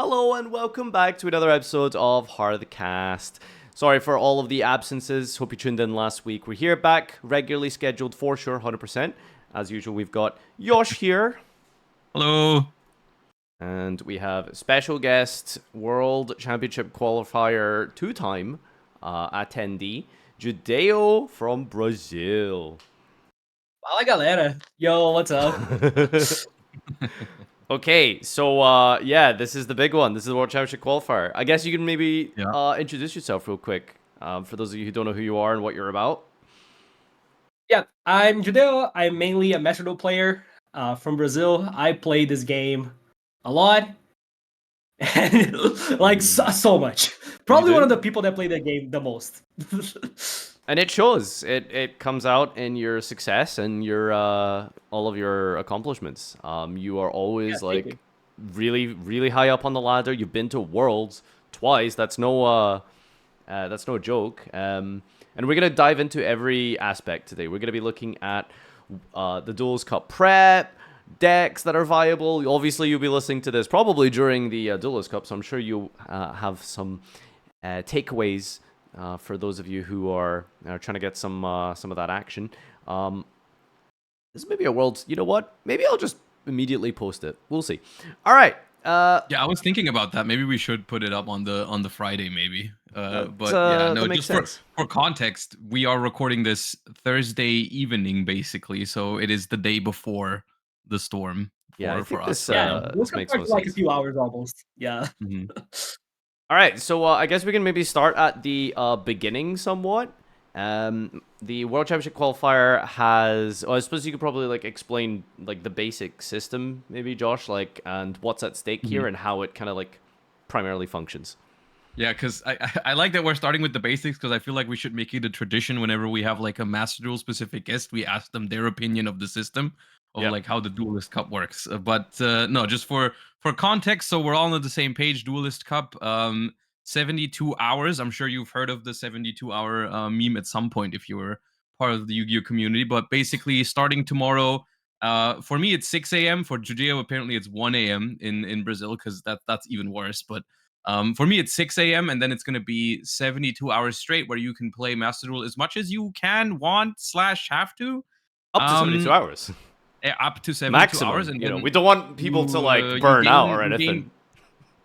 Hello and welcome back to another episode of Heart of the Cast. Sorry for all of the absences. Hope you tuned in last week. We're here back, regularly scheduled for sure, 100%. As usual, we've got Yosh here. Hello. And we have special guest, World Championship qualifier two-time attendee, Yugioh from Brazil. Fala galera. Yo, what's up? Okay, so yeah, this is the big one. This is the World Championship qualifier. I guess you can maybe introduce yourself real quick for those of you who don't know who you are and what you're about. Yeah, I'm Judeo. I'm mainly a Metro Duel player from Brazil. I play this game a lot. And like so much. Probably one of the people that play the game the most. And it shows. It comes out in your success and your all of your accomplishments. You are always really high up on the ladder. You've been to Worlds twice. That's no joke. And we're gonna dive into every aspect today. We're gonna be looking at the Duelist Cup prep, decks that are viable. Obviously, you'll be listening to this probably during the Duelist Cup, so I'm sure you'll have some takeaways. For those of you who are trying to get some of that action, this may be a world. You know what? Maybe I'll just immediately post it. We'll see. All right. Yeah, I was thinking about that. Maybe we should put it up on the Friday, maybe. But yeah, no. Just for context, we are recording this Thursday evening, basically. So it is the day before the storm. For us. This makes more like sense. A few hours almost. Yeah. Mm-hmm. All right, so I guess we can maybe start at the beginning somewhat. The World Championship qualifier has. I suppose you could probably like explain like the basic system, maybe Josh, like and what's at stake here and how it kind of like primarily functions. Yeah, because I like that we're starting with the basics because I feel like we should make it a tradition whenever we have like a Master Duel specific guest, we ask them their opinion of the system of like how the Duelist Cup works. But no, just for context, so we're all on the same page. Duelist Cup, 72 hours. I'm sure you've heard of the 72-hour meme at some point if you were part of the Yu-Gi-Oh community. But basically, starting tomorrow. For me, it's 6 a.m. For Judeo, apparently it's 1 a.m. in Brazil because that's even worse. But for me, it's 6 a.m. and then it's going to be 72 hours straight where you can play Master Duel as much as you can, want/have to. Up to 72 hours. Yeah, up to 72 Maximum, hours. And you know, we don't want people to like burn out or anything.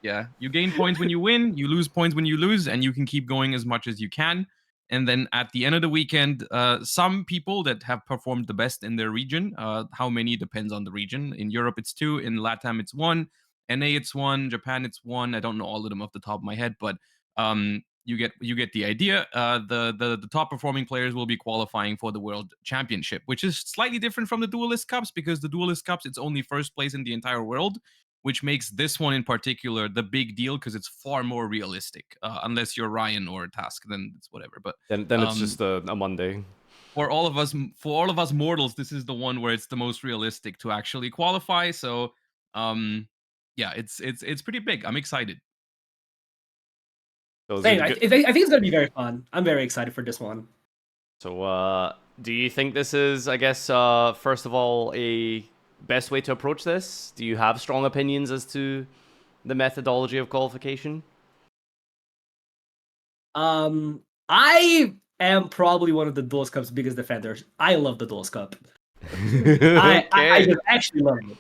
You gain points when you win, you lose points when you lose, and you can keep going as much as you can. And then at the end of the weekend, some people that have performed the best in their region, how many depends on the region. In Europe, it's 2. In LATAM, it's 1. NA, it's 1. Japan, it's 1. I don't know all of them off the top of my head, but you get the idea. The top performing players will be qualifying for the World Championship, which is slightly different from the Duelist Cups because the Duelist Cups, it's only first place in the entire world, which makes this one in particular the big deal because it's far more realistic. Unless you're Ryan or Task, then it's whatever. But then it's just a Monday. For all of us mortals, this is the one where it's the most realistic to actually qualify. So, yeah, it's pretty big. I'm excited. I think it's gonna be very fun. I'm very excited for this one. So, do you think this is, I guess, first of all, a best way to approach this? Do you have strong opinions as to the methodology of qualification? I am probably one of the Duelist Cup's biggest defenders. I love the Duelist Cup. Okay. I just actually love it.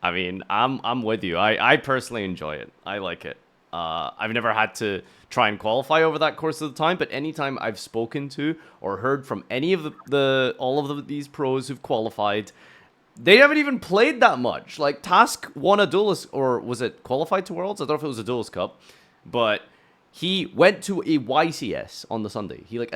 I mean, I'm with you. I personally enjoy it. I like it. I've never had to try and qualify over that course of the time, but anytime I've spoken to or heard from any of these pros who've qualified, they haven't even played that much. Like Task won a Duelist, or was it qualified to Worlds? I don't know if it was a Duelist Cup, but he went to a YCS on the Sunday. He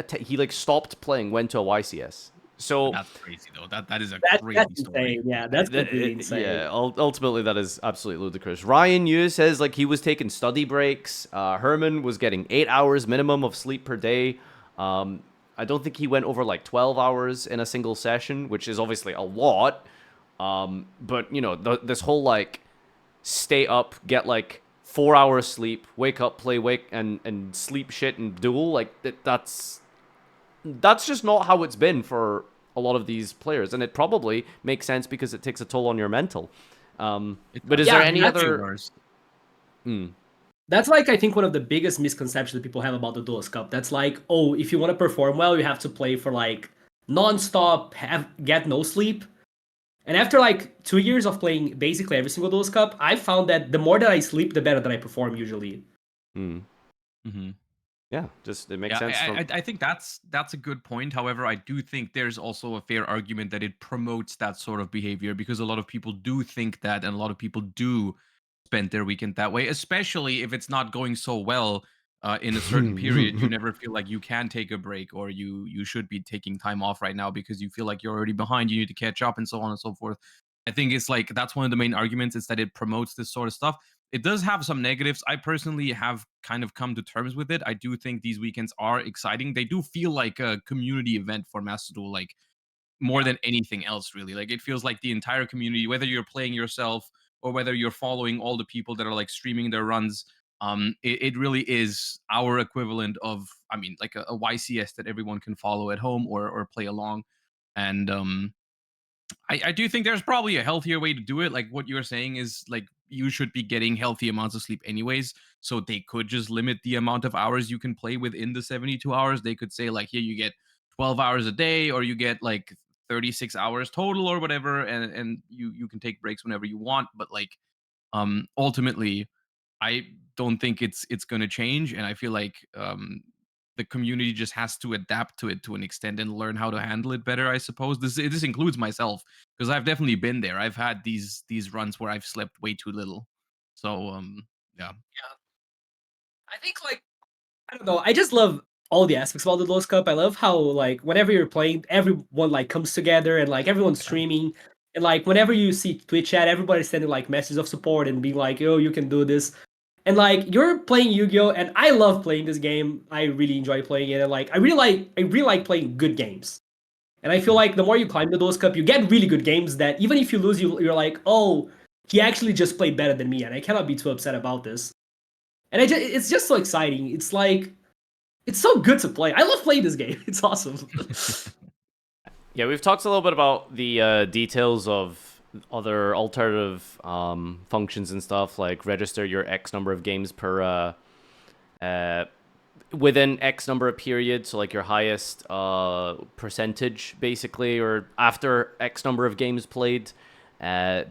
stopped playing, went to a YCS. So that's crazy though. That is a crazy story. Insane. Yeah, that's completely insane. Yeah, ultimately that is absolutely ludicrous. Ryan Yu says like he was taking study breaks. Herman was getting 8 hours minimum of sleep per day. I don't think he went over like 12 hours in a single session, which is obviously a lot. But you know, this whole like stay up, get like 4 hours sleep, wake up, play, and sleep shit and duel, like that's just not how it's been for a lot of these players, and it probably makes sense because it takes a toll on your mental. But is there any other? That's like, I think, one of the biggest misconceptions that people have about the Duelist Cup. That's like, oh, if you want to perform well, you have to play for like non-stop, get no sleep. And after like 2 years of playing basically every single Duelist Cup, I found that the more that I sleep, the better that I perform usually. Yeah, just it makes Yeah, sense. I think that's a good point. However, I do think there's also a fair argument that it promotes that sort of behavior because a lot of people do think that, and a lot of people do spend their weekend that way, especially if it's not going so well in a certain period. You never feel like you can take a break, or you should be taking time off right now because you feel like you're already behind. You need to catch up, and so on and so forth. I think it's like that's one of the main arguments is that it promotes this sort of stuff. It does have some negatives. I personally have kind of come to terms with it. I do think these weekends are exciting. They do feel like a community event for Master Duel, like more than anything else, really. Like it feels like the entire community, whether you're playing yourself or whether you're following all the people that are like streaming their runs. It really is our equivalent of, I mean, like a YCS that everyone can follow at home or play along. And I do think there's probably a healthier way to do it. Like what you're saying is like you should be getting healthy amounts of sleep anyways. So they could just limit the amount of hours you can play within the 72 hours. They could say like, here you get 12 hours a day, or you get like 36 hours total or whatever, and you can take breaks whenever you want. But like ultimately I don't think it's going to change, and I feel like the community just has to adapt to it to an extent and learn how to handle it better. I suppose this includes myself because I've definitely been there. I've had these runs where I've slept way too little. So yeah. Yeah. I think like, I don't know. I just love all the aspects about the Duelist Cup. I love how like whenever you're playing, everyone like comes together and like everyone's streaming. And like whenever you see Twitch chat, everybody's sending like messages of support and being like, "Yo, you can do this." And like you're playing Yu-Gi-Oh, and I love playing this game. I really enjoy playing it. And like I really like playing good games. And I feel like the more you climb the Duelist Cup, you get really good games that even if you lose, you're like, "Oh, he actually just played better than me," and I cannot be too upset about this. And it's just so exciting. It's like it's so good to play. I love playing this game. It's awesome. Yeah, we've talked a little bit about the details of other alternative functions and stuff, like register your X number of games per within X number of periods, so like your highest percentage, basically, or after X number of games played.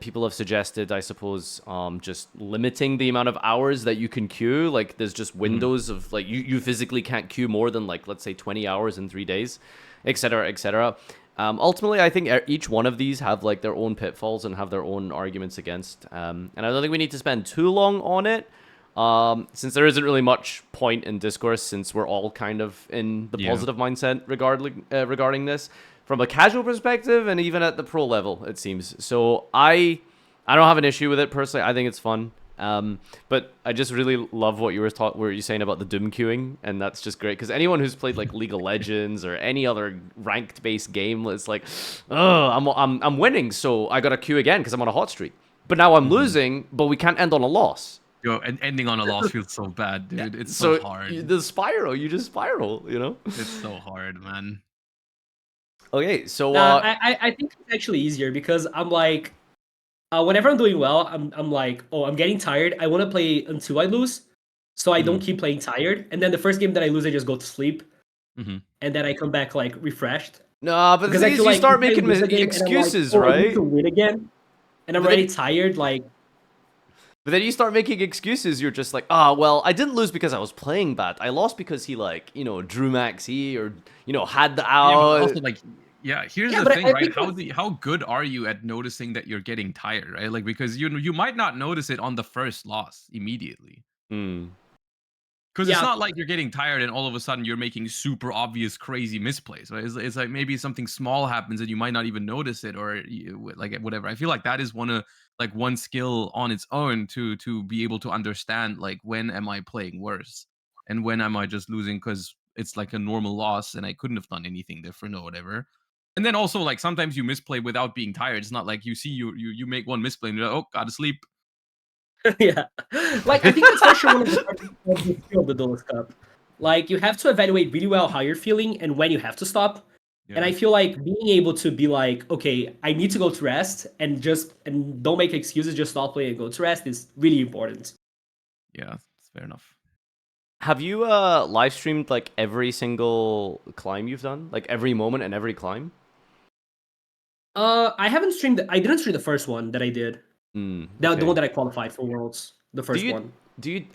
People have suggested, I suppose, just limiting the amount of hours that you can queue. Like, there's just windows of, like, you physically can't queue more than, like, let's say 20 hours in 3 days, etc., etc. Ultimately, I think each one of these have, like, their own pitfalls and have their own arguments against. And I don't think we need to spend too long on it, since there isn't really much point in discourse, since we're all kind of in the positive mindset regarding this. From a casual perspective, and even at the pro level, it seems. So I don't have an issue with it personally. I think it's fun. But I just really love what you were saying about the Doom queuing, and that's just great because anyone who's played like League of Legends or any other ranked based game, it's like, oh, I'm winning, so I gotta queue again because I'm on a hot streak. But now I'm losing, but we can't end on a loss. Yo, and ending on a loss feels so bad, dude. Yeah. It's so hard. You just spiral, you know? It's so hard, man. Okay, so I think it's actually easier because I'm like, whenever I'm doing well, I'm like, oh, I'm getting tired. I want to play until I lose, so I don't keep playing tired. And then the first game that I lose, I just go to sleep, and then I come back like refreshed. No, but the thing is, you start making excuses, like, oh, right? I need to win again, and I'm already tired. Like, but then you start making excuses. You're just like, well, I didn't lose because I was playing bad. I lost because he, like, drew max E or, had the out. Yeah, but also, like, here's the thing, right? How good are you at noticing that you're getting tired, right? Like, because you might not notice it on the first loss immediately. Because it's not like you're getting tired and all of a sudden you're making super obvious, crazy misplays, right? It's like maybe something small happens and you might not even notice it, or like whatever. I feel like that is one skill on its own to be able to understand, like, when am I playing worse and when am I just losing because it's like a normal loss and I couldn't have done anything different or whatever. And then also, like, sometimes you misplay without being tired. It's not like you see you make one misplay and you're like, oh, gotta sleep. Yeah, like I think that's for sure one of the skill of the Duelist Cup. Like, you have to evaluate really well how you're feeling and when you have to stop. And I feel like being able to be like, okay, I need to go to rest and don't make excuses, just stop playing and go to rest is really important. Yeah, it's fair enough. Have you live streamed like every single climb you've done, like every moment and every climb? I haven't streamed. I didn't stream the first one that I did. The Okay. one that I qualified for Worlds. The first one.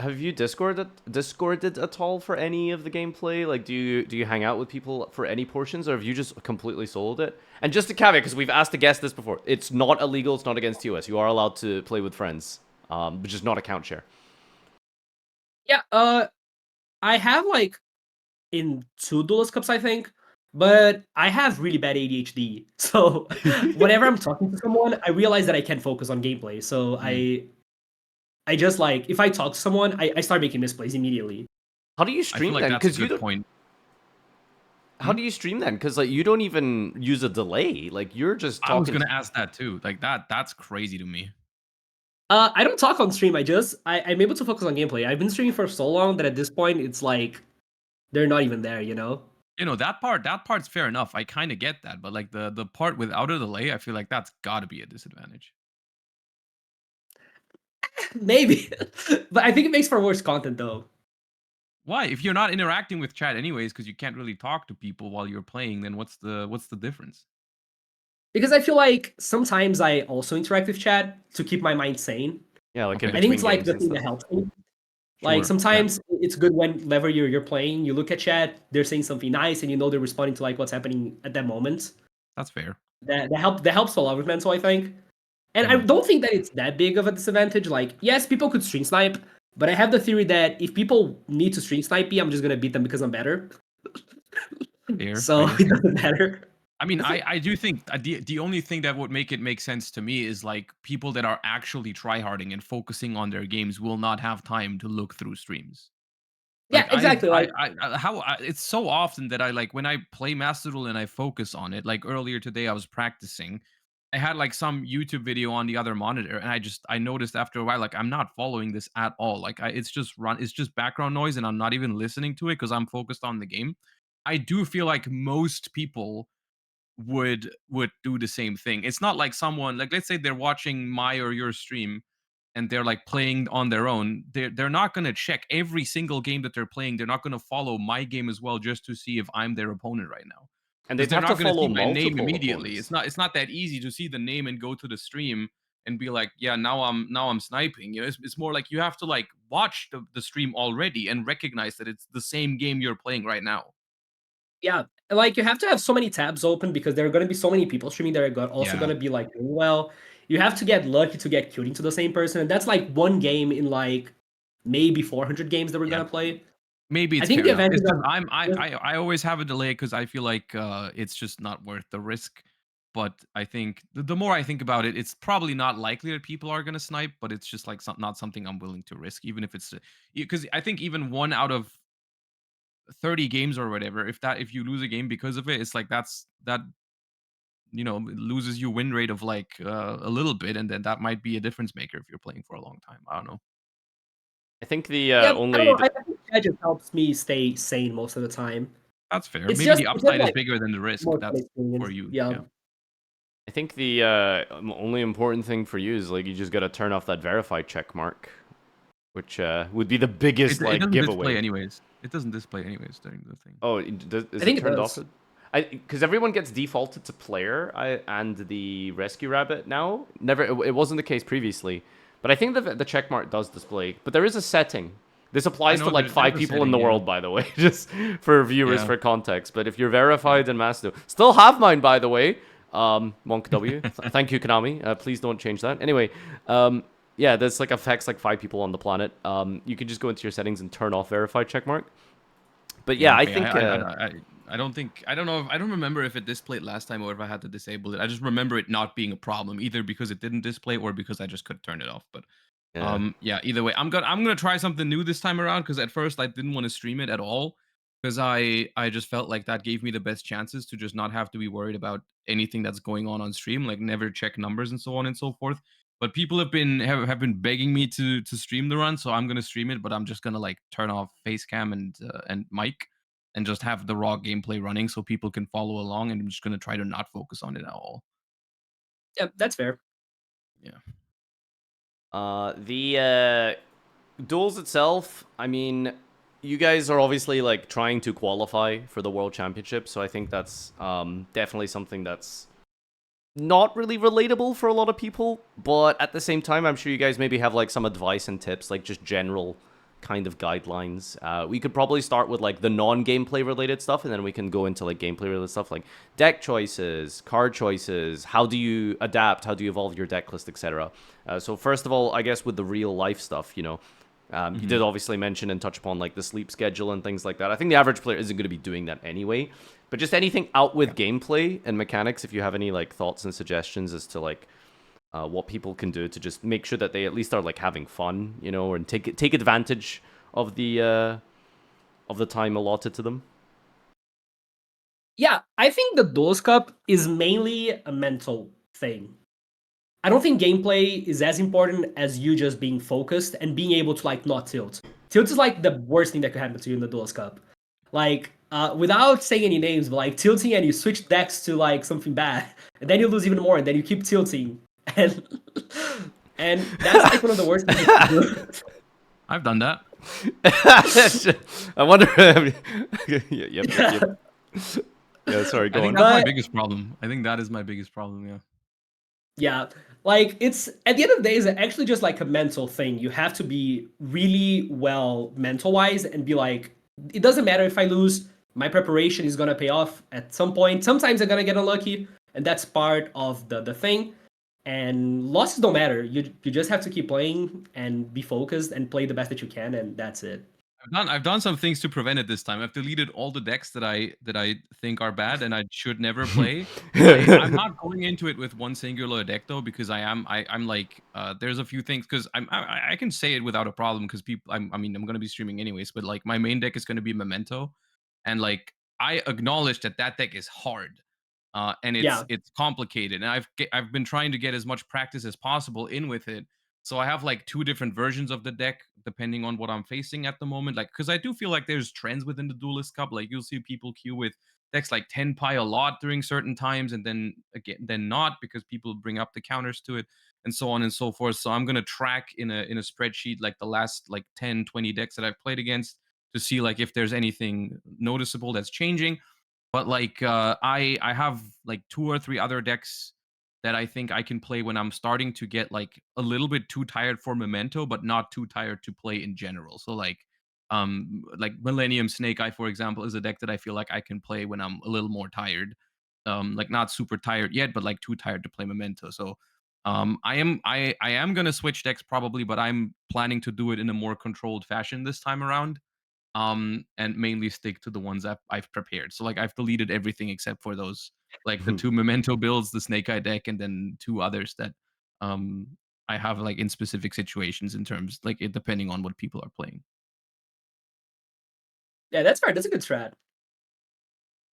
Have you Discorded at all for any of the gameplay? Like, do you hang out with people for any portions, or have you just completely soloed it? And just a caveat, because we've asked the guest this before, it's not illegal. It's not against TOS. You are allowed to play with friends, but just not account share. Yeah. I have like in 2 Duelist Cups, I think, but I have really bad ADHD. So whenever I'm talking to someone, I realize that I can't focus on gameplay. So I just like if I talk to someone, I start making misplays immediately. How do you I feel stream like then? that's a Because you good don't. point. How do you stream then? Because like you don't even use a delay. Like you're just talking. I was gonna ask that too. Like that's crazy to me. I don't talk on stream. I'm able to focus on gameplay. I've been streaming for so long that at this point it's like they're not even there, you know? You know, that part's fair enough. I kind of get that, but like the part without a delay, I feel like that's got to be a disadvantage. Maybe. But I think it makes for worse content though. Why? If you're not interacting with chat anyways, because you can't really talk to people while you're playing, then what's the difference? Because I feel like sometimes I also interact with chat to keep my mind sane. Yeah, like in Okay. I think between it's like games the and thing stuff. that helps me. Like Sure. Yeah, sometimes it's good whenever you're playing, you look at chat, they're saying something nice, and you know they're responding to like what's happening at that moment. that's fair. That helps a lot with mental, I think. And I Mhm. don't think that it's that big of a disadvantage. Like, yes, people could stream snipe, but I have the theory that if people need to stream snipe me, I'm just gonna beat them because I'm better. Fair, So fair. it doesn't matter. I mean, I do think the only thing that would make it make sense to me is like people that are actually tryharding and focusing on their games will not have time to look through streams. Yeah, Like exactly. Like, it's so often that I like when I play Master Duel and I focus on it. Like earlier today, I was practicing. I had like some YouTube video on the other monitor, and I noticed after a while, like I'm not following this at all. Like it's just background noise, and I'm not even listening to it because I'm focused on the game. I do feel like most people would do the same thing. It's not like someone like let's say they're watching my or your stream and they're like playing on their own. They're not going to check every single game that they're playing. They're not going to follow my game as well just to see if I'm their opponent right now. And Because they'd they're have to not going to follow see my name multiple immediately. opponents. It's not that easy to see the name and go to the stream and be like, yeah, now I'm sniping. You know, it's more like you have to like watch the stream already and recognize that it's the same game you're playing right now. yeah, like you have to have so many tabs open because there are gonna be so many people streaming that are also Yeah. gonna be like doing well. You have to get lucky to get queued into the same person, and that's like one game in like maybe 400 games that we're Yeah. gonna play. Maybe I it's think fair the enough. advantage It's just of I always have a delay because I feel like it's just not worth the risk. But I think the more I think about it, it's probably not likely that people are gonna snipe. But it's just like not something I'm willing to risk, even if it's because I think even 1 out of 30 games or whatever, if you lose a game because of it, it's like that it loses you win rate of like a little bit, and then that might be a difference maker if you're playing for a long time. I don't know. I think the yeah, I don't only know. I think that just helps me stay sane most of the time. That's fair. It's Maybe just the it's just upside is like bigger than the risk. more fun That's for experience. you. Yeah. Yeah. I think the only important thing for you is like you just gotta turn off that verify check mark, which would be the biggest It like doesn't display giveaway. anyways. It doesn't display anyways during the thing. Oh, I is it think it turned off? does. Because everyone gets defaulted to player and the rescue rabbit now. Never, it wasn't the case previously, but I think the check mark does display. But there is a setting. This I applies to know like there's 5 a people in setting, the yeah. world, by the way, just for viewers Yeah. for context. But if you're Yeah. verified in Masto, still have mine, by the way. Monk W. Thank you, Konami. Please don't change that. Anyway, yeah, there's like affects like 5 people on the planet. You can just go into your settings and turn off verified checkmark. But yeah, Yeah, I okay. think I don't think I don't know if I don't remember if it displayed last time or if I had to disable it. I just remember it not being a problem, either because it didn't display or because I just couldn't turn it off. But yeah. yeah, either way, I'm gonna try something new this time around because at first I didn't want to stream it at all because I just felt like that gave me the best chances to just not have to be worried about anything that's going on stream, like never check numbers and so on and so forth. But people have been begging me to stream the run, so I'm gonna stream it. But I'm just gonna like turn off face cam and mic and just have the raw gameplay running so people can follow along. And I'm just gonna try to not focus on it at all. Yeah, that's fair. Yeah. The duels itself, I mean, you guys are obviously like trying to qualify for the World Championship, so I think that's definitely something that's not really relatable for a lot of people, but at the same time, I'm sure you guys maybe have like some advice and tips, like just general kind of guidelines. We could probably start with like the non-gameplay related stuff, and then we can go into like gameplay related stuff like deck choices, card choices, how do you adapt, how do you evolve your deck list, etc. So first of all, I guess with the real life stuff, you know, you did obviously mention and touch upon like the sleep schedule and things like that. I think the average player isn't going to be doing that anyway. But just anything out with gameplay and mechanics, if you have any like thoughts and suggestions as to like what people can do to just make sure that they at least are like having fun, you know, and take advantage of the time allotted to them. Yeah, I think the Duelist Cup is mainly a mental thing. I don't think gameplay is as important as you just being focused and being able to like not tilt. Tilt is like the worst thing that could happen to you in the Duelist Cup. Like, without saying any names, but like tilting and you switch decks to like something bad, and then you lose even more, and then you keep tilting, and and that's like one of the worst things you can do. I've done that. I wonder. Yep. Yeah, sorry, go I think on. that's my biggest problem. I think that is my biggest problem. Yeah. Yeah, like it's at the end of the day, it's actually just like a mental thing. You have to be really well mental wise and be like, it doesn't matter if I lose, my preparation is gonna pay off at some point. Sometimes I'm gonna get unlucky, and that's part of the thing. And losses don't matter. You just have to keep playing and be focused and play the best that you can, and that's it. I've done some things to prevent it this time. I've deleted all the decks that I think are bad and I should never play. I'm not going into it with one singular deck though, because I'm like there's a few things because I can say it without a problem because people I mean I'm gonna be streaming anyways, but like my main deck is gonna be Memento, and like I acknowledge that that deck is hard. And Yeah, it's complicated, and I've been trying to get as much practice as possible in with it. So I have like two different versions of the deck depending on what I'm facing at the moment. Like, because I do feel like there's trends within the Duelist Cup. Like you'll see people queue with decks like 10 Pi a lot during certain times, and then again then not because people bring up the counters to it, and so on and so forth. So I'm gonna track in a spreadsheet like the last like 10, 20 decks that I've played against to see like if there's anything noticeable that's changing. But like I have like two or three other decks that I think I can play when I'm starting to get like a little bit too tired for Memento, but not too tired to play in general. So like Millennium Snake Eye, for example, is a deck that I feel like I can play when I'm a little more tired. Like not super tired yet, but like too tired to play Memento. So I am gonna switch decks probably, but I'm planning to do it in a more controlled fashion this time around, and mainly stick to the ones I've prepared. So like I've deleted everything except for those, like the two Memento builds, the Snake Eye deck, and then two others that um I have like in specific situations in terms like it depending on what people are playing. yeah, that's right. That's a good strat.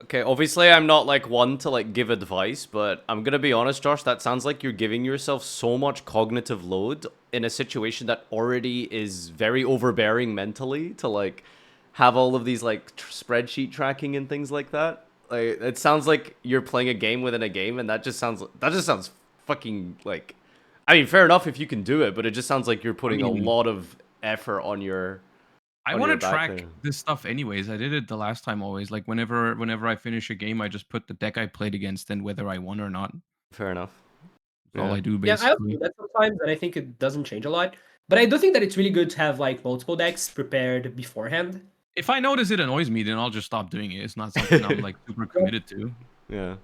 Okay, obviously I'm not like one to like give advice, but I'm gonna be honest, Josh, that sounds like you're giving yourself so much cognitive load in a situation that already is very overbearing mentally to like have all of these like spreadsheet tracking and things like that. Like it sounds like you're playing a game within a game, and that just sounds fucking like, I mean, fair enough if you can do it, but it just sounds like you're I putting a mean, lot of effort on your I want to back track there. this stuff anyways. I did it the last time always. Like whenever I finish a game, I just put the deck I played against and whether I won or not. Fair enough. That's all Yeah. I do Yeah, I also do basically. that sometimes, and I think it doesn't change a lot. But I do think that it's really good to have like multiple decks prepared beforehand. If I notice it annoys me, then I'll just stop doing it. It's not something I'm like super committed to. Yeah.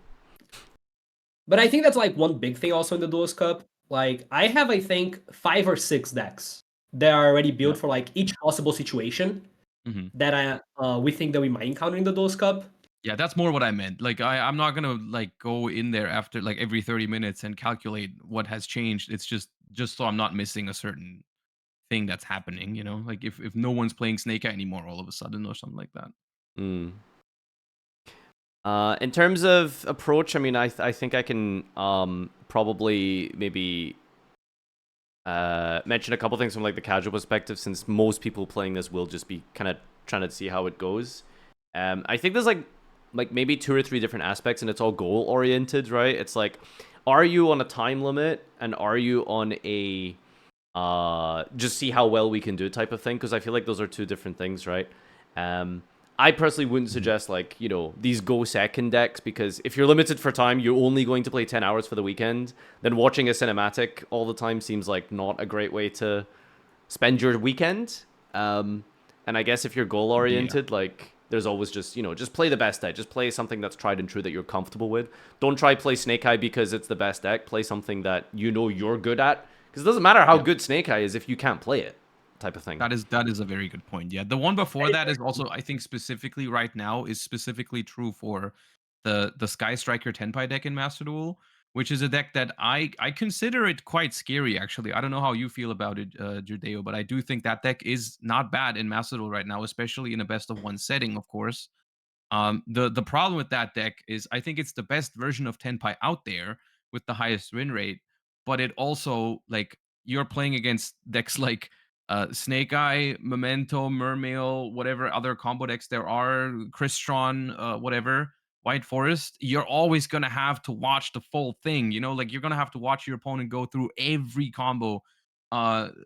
But I think that's like one big thing also in the Duelist Cup. Like I have, I think, 5 or 6 decks that are already Yeah. built for like each possible situation Mhm. that we think that we might encounter in the Duelist Cup. Yeah, that's more what I meant. Like I'm not gonna like go in there after like every 30 minutes and calculate what has changed. It's just so I'm not missing a certain thing that's happening, you know? Like if no one's playing Snake Eye anymore all of a sudden or something like that. Mm. In terms of approach, I mean, I think I can probably maybe mention a couple things from like the casual perspective, since most people playing this will just be kind of trying to see how it goes. I think there's like maybe 2 or 3 different aspects, and it's all goal oriented, right? It's like, are you on a time limit, and are you on a just see how well we can do type of thing, because I feel like those are two different things, right? I personally wouldn't suggest, like, you know, these go second decks, because if you're limited for time, you're only going to play 10 hours for the weekend, then watching a cinematic all the time seems like not a great way to spend your weekend. And I guess if you're goal oriented, like, there's always just, you know, just play the best deck. Just play something that's tried and true that you're comfortable with. Don't try play Snake Eye because it's the best deck. Play something that you know you're good at, because it doesn't matter how good Snake Eye is if you can't play it, type of thing. That is a very good point. Yeah, the one before that is also, I think, specifically right now is specifically true for the Sky Striker Tenpai deck in Master Duel, which is a deck that I consider it quite scary. Actually, I don't know how you feel about it, Judeo, but I do think that deck is not bad in Master Duel right now, especially in a best of one setting, of course. The problem with that deck is I think it's the best version of Tenpai out there with the highest win rate, but it also, like, you're playing against decks like Snake Eye, Memento, Mermail, whatever other combo decks there are, Crystron, whatever, White Forest. You're always gonna have to watch the full thing. You know, like you're gonna have to watch your opponent go through every combo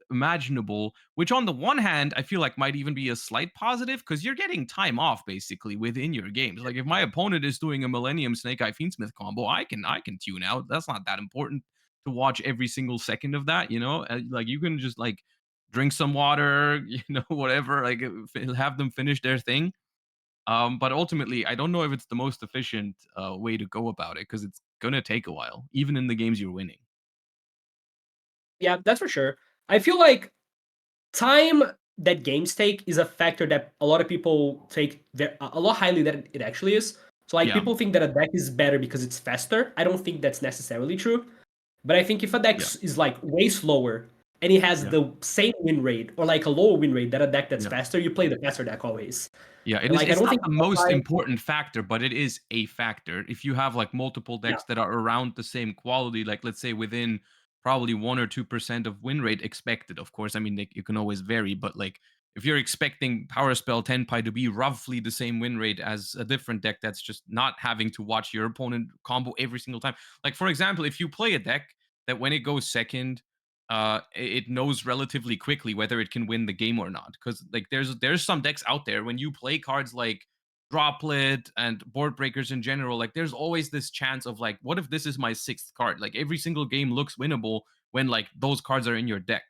imaginable, which on the one hand I feel like might even be a slight positive, because you're getting time off basically within your games. Like if my opponent is doing a Millennium Snake Eye Fiendsmith combo, I can tune out. That's not that important to watch every single second of that, you know. Like you can just like drink some water, you know, whatever, like have them finish their thing. But ultimately I don't know if it's the most efficient way to go about it, because it's gonna take a while even in the games you're winning. Yeah, that's for sure. I feel like time that games take is a factor that a lot of people take a lot highly that it actually is. So like Yeah. people think that a deck is better because it's faster. I don't think that's necessarily true. But I think if a deck Yeah. is like way slower and it has Yeah. the same win rate or like a lower win rate than a deck that's Yeah. faster, you play the faster deck always. Yeah, it And is. like I It's don't not think the most important factor, but it is a factor. If you have like multiple yeah, decks that are around the same quality, like let's say within probably 1 or 2% of win rate expected, of course. I mean, you can always vary, but like if you're expecting Power Spell Tenpai to be roughly the same win rate as a different deck that's just not having to watch your opponent combo every single time. Like for example, if you play a deck that when it goes second, it knows relatively quickly whether it can win the game or not, because like there's some decks out there when you play cards like droplet and board breakers in general, like there's always this chance of like, what if this is my sixth card? Like every single game looks winnable when like those cards are in your deck.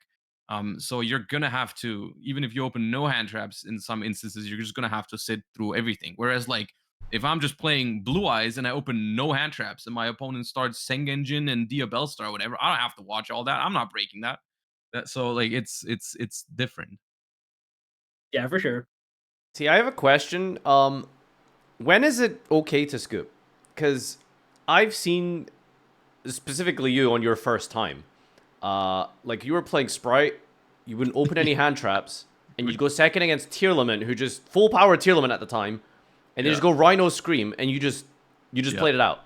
So you're gonna have to, even if you open no hand traps in some instances, you're just gonna have to sit through everything. Whereas like if I'm just playing Blue Eyes and I open no hand traps and my opponent starts Sengenjin and Diabellstar or whatever, I don't have to watch all that. I'm not breaking that. So like it's different. yeah, for sure. See, I have a question. When is it okay to scoop? Because I've seen, specifically you on your first time, like you were playing Sprite, you wouldn't open any hand traps, and you'd go second against Tearlament, who just full power Tearlament at the time, and they Yeah. just go Rhino Scream, and you just Yeah. played it out.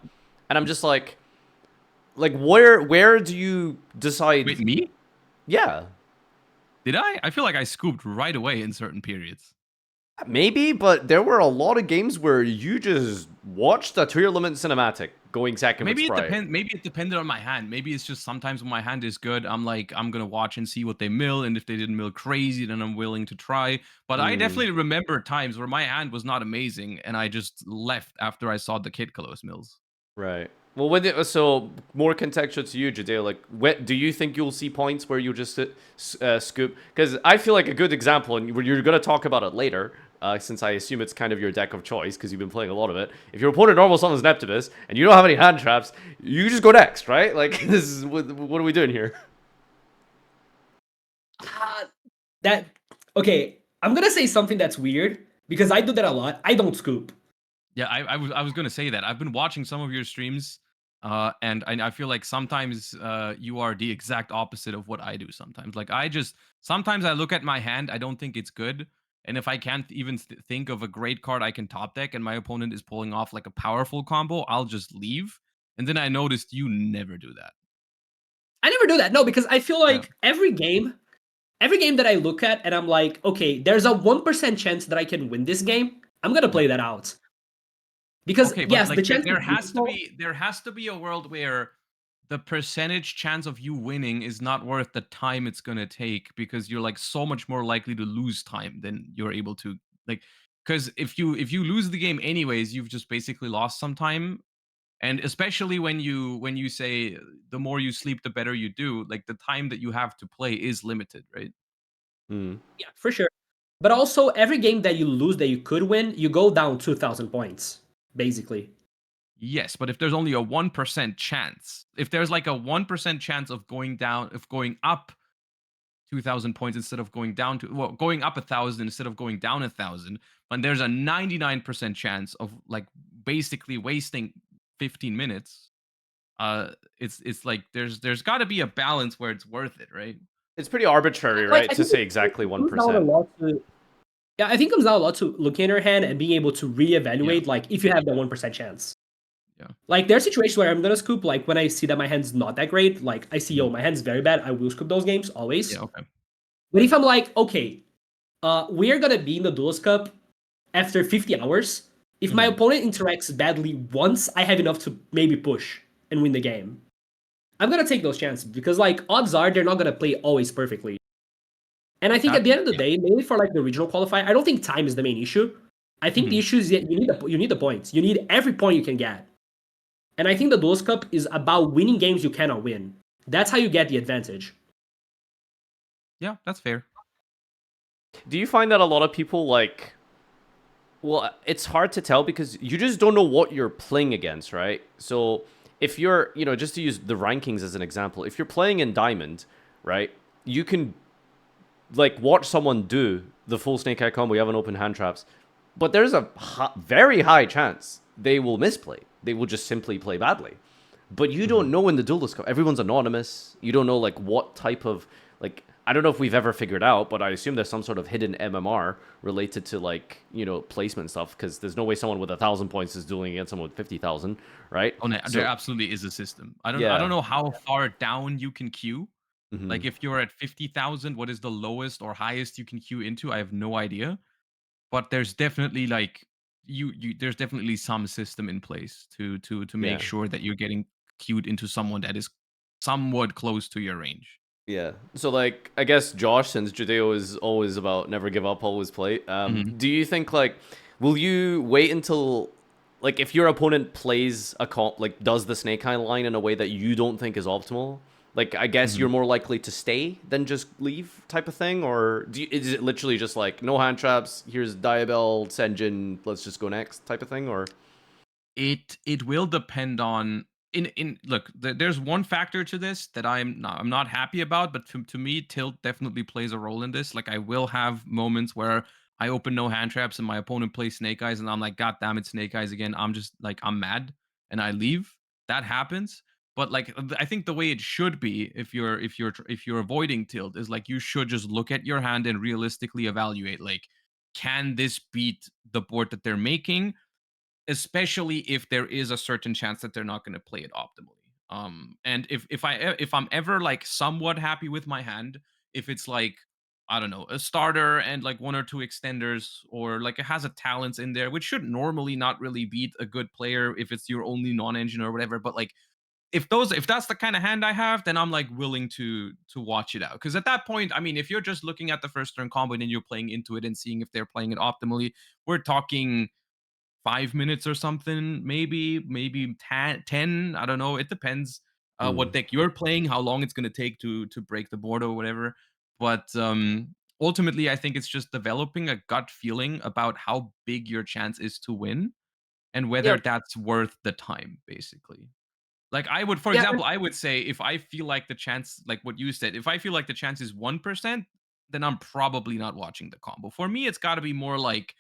And I'm just like where do you decide? Wait, me? Yeah, Did I? I feel like I scooped right away in certain periods. maybe, but there were a lot of games where you just watched a Tearlament cinematic going second with Sprite. Maybe it depended on my hand. Maybe it's just sometimes when my hand is good, I'm like, I'm gonna watch and see what they mill, and if they didn't mill crazy, then I'm willing to try. But I definitely remember times where my hand was not amazing, and I just left after I saw the Kid Kalos mills. Right. Well, so more contextual to you, Jadeo, like, do you think you'll see points where you'll just scoop? Because I feel like a good example, and you're going to talk about it later, since I assume it's kind of your deck of choice, because you've been playing a lot of it. If your opponent normal summons Neptunus, and you don't have any hand traps, you just go next, right? Like, this is what are we doing here? That okay. I'm gonna say something that's weird because I do that a lot. I don't scoop. Yeah, I was gonna say that. I've been watching some of your streams, and I feel like sometimes you are the exact opposite of what I do sometimes. Like sometimes I look at my hand, I don't think it's good, and if I can't even think of a great card I can top deck, and my opponent is pulling off like a powerful combo, I'll just leave. And then I noticed you never do that. I never do that. No, because I feel Yeah. like every game that I look at and I'm like, okay, there's a 1% chance that I can win this game. I'm gonna play that out. Because Okay, but yes, the like chance there is has to small. be a world where the percentage chance of you winning is not worth the time it's gonna take because you're like so much more likely to lose time than you're able to like because if you lose the game anyways, you've just basically lost some time. And especially when you say the more you sleep, the better you do, like the time that you have to play is limited, right? Mm. Yeah, for sure. But also, every game that you lose that you could win, you go down 2,000 points, basically. Yes, but if there's only a 1% chance, if there's like a 1% chance of going down, of going up 2,000 points instead of going down to, well, going up 1,000 instead of going down 1,000, and there's a 99% chance of like basically wasting 15 minutes, it's like there's got to be a balance where it's worth it, right? It's pretty arbitrary, Like, right? I To think say exactly it comes down a 1%. lot to. Yeah, I think it comes down a lot to looking at your hand and being able to Yeah, reevaluate, like, if you have that 1% chance. yeah. Like, there's situations where I'm gonna scoop, like, when I see that my hand's not that great, like, I see, Mhm. oh, my hand's very bad, I will scoop those games, Yeah, always. okay. But if I'm like, okay, we're gonna be in the Duelist Cup after 50 hours. If my Mhm. opponent interacts badly once, I have enough to maybe push and win the game. I'm gonna take those chances because, like, odds are they're not gonna play always perfectly. And I think at That the end of the yeah. day, mainly for like the regional qualifier, I don't think time is the main issue. I think the Mhm. issue is that you need the points. You need every point you can get. And I think the Duelist Cup is about winning games you cannot win. That's how you get the advantage. Yeah, that's fair. Do you find that a lot of people like? Well, it's hard to tell because you just don't know what you're playing against, right? So if you're, just to use the rankings as an example, if you're playing in Diamond, right, you can like watch someone do the full Snake Eye combo. You have an open hand traps, but there's a very high chance they will misplay. They will just simply play badly. But you don't Mhm. know in the Duelist Cup. Everyone's anonymous. You don't know like what type of like. I don't know if we've ever figured out, but I assume there's some sort of hidden MMR related to like placement stuff because there's no way someone with 1,000 points is dueling against someone with 50,000, right? Oh, no, there So absolutely is a system. I don't yeah. know how far down you can queue. Hmm. Like if you're at 50,000, what is the lowest or highest you can queue into? I have no idea. But there's definitely like you there's definitely some system in place to make Yeah. sure that you're getting queued into someone that is somewhat close to your range. Yeah. So like I guess Josh, since Judeo is always about never give up, always play. Mhm. Do you think like will you wait until like if your opponent plays a comp like does the snake eye line in a way that you don't think is optimal? Like I guess Mhm. you're more likely to stay than just leave type of thing, or is it literally just like no hand traps? Here's Diabell, Senjin, let's just go next type of thing, or It will depend on in look, there's one factor to this that I'm not happy about, but to me, tilt definitely plays a role in this. Like I will have moments where I open no hand traps and my opponent plays snake eyes, and I'm like, God damn it, snake eyes again. I'm just like I'm mad and I leave. That happens. But like I think the way it should be, if you're avoiding tilt, is like you should just look at your hand and realistically evaluate like, can this beat the board that they're making? Especially if there is a certain chance that they're not going to play it optimally. And if I'm ever like somewhat happy with my hand, if it's like I don't know a starter and like one or two extenders, or like it has a talents in there, which should normally not really beat a good player if it's your only non-engine or whatever. But like if that's the kind of hand I have, then I'm like willing to watch it out. Because at that point, I mean, if you're just looking at the first turn combo and then you're playing into it and seeing if they're playing it optimally, we're talking 5 minutes or something, maybe 10. I don't know. It depends what mm, deck you're playing, how long it's going to take to break the board or whatever. But ultimately, I think it's just developing a gut feeling about how big your chance is to win and Yeah, whether that's worth the time, basically. Like I would, for yeah, example, I would say if I feel like the chance, like what you said, if I feel like the chance is 1%, then I'm probably not watching the combo. For me, it's got to be more like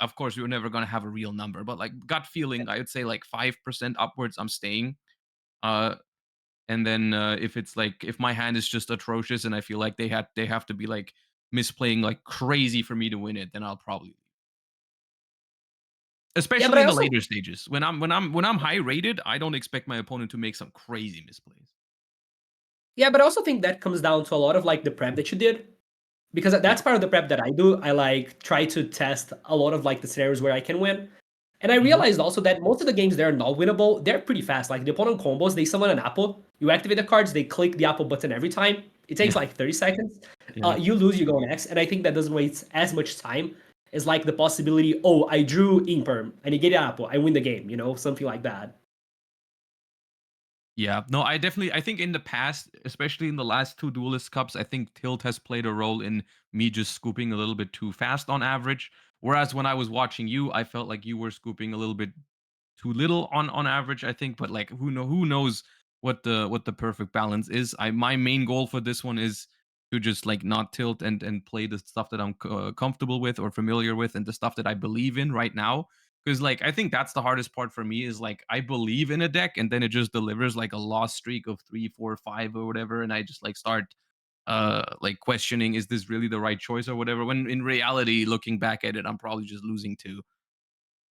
of course you're never going to have a real number, but like gut feeling, I would say like 5% upwards I'm staying. uh and then if it's like if my hand is just atrocious and I feel like they have to be like misplaying like crazy for me to win it, then I'll probably leave. yeah. But Especially I in the also later stages when I'm high rated, I don't expect my opponent to make some crazy misplays. Yeah, but I also think that comes down to a lot of like the prep that you did. Because Yeah. that's part of the prep that I do. I like try to test a lot of like the scenarios where I can win. And I realized also that most of the games that are not winnable, they're pretty fast. Like the opponent combos, they summon an apple, you activate the cards, they click the apple button every time. It takes like 30 seconds. Yeah. You lose, you go next. And I think that doesn't waste as much time as like the possibility, oh, I drew Imperm and you get an apple, I win the game, something like that. Yeah, no, I think in the past, especially in the last two Duelist Cups, I think tilt has played a role in me just scooping a little bit too fast on average. Whereas when I was watching you, I felt like you were scooping a little bit too little on average, I think. But like, who knows what the perfect balance is? My main goal for this one is to just like not tilt and play the stuff that I'm comfortable with or familiar with, and the stuff that I believe in right now. Because like I think that's the hardest part for me is like I believe in a deck and then it just delivers like a loss streak of 3, 4, 5 or whatever, and I just like start like questioning, is this really the right choice or whatever, when in reality looking back at it I'm probably just losing to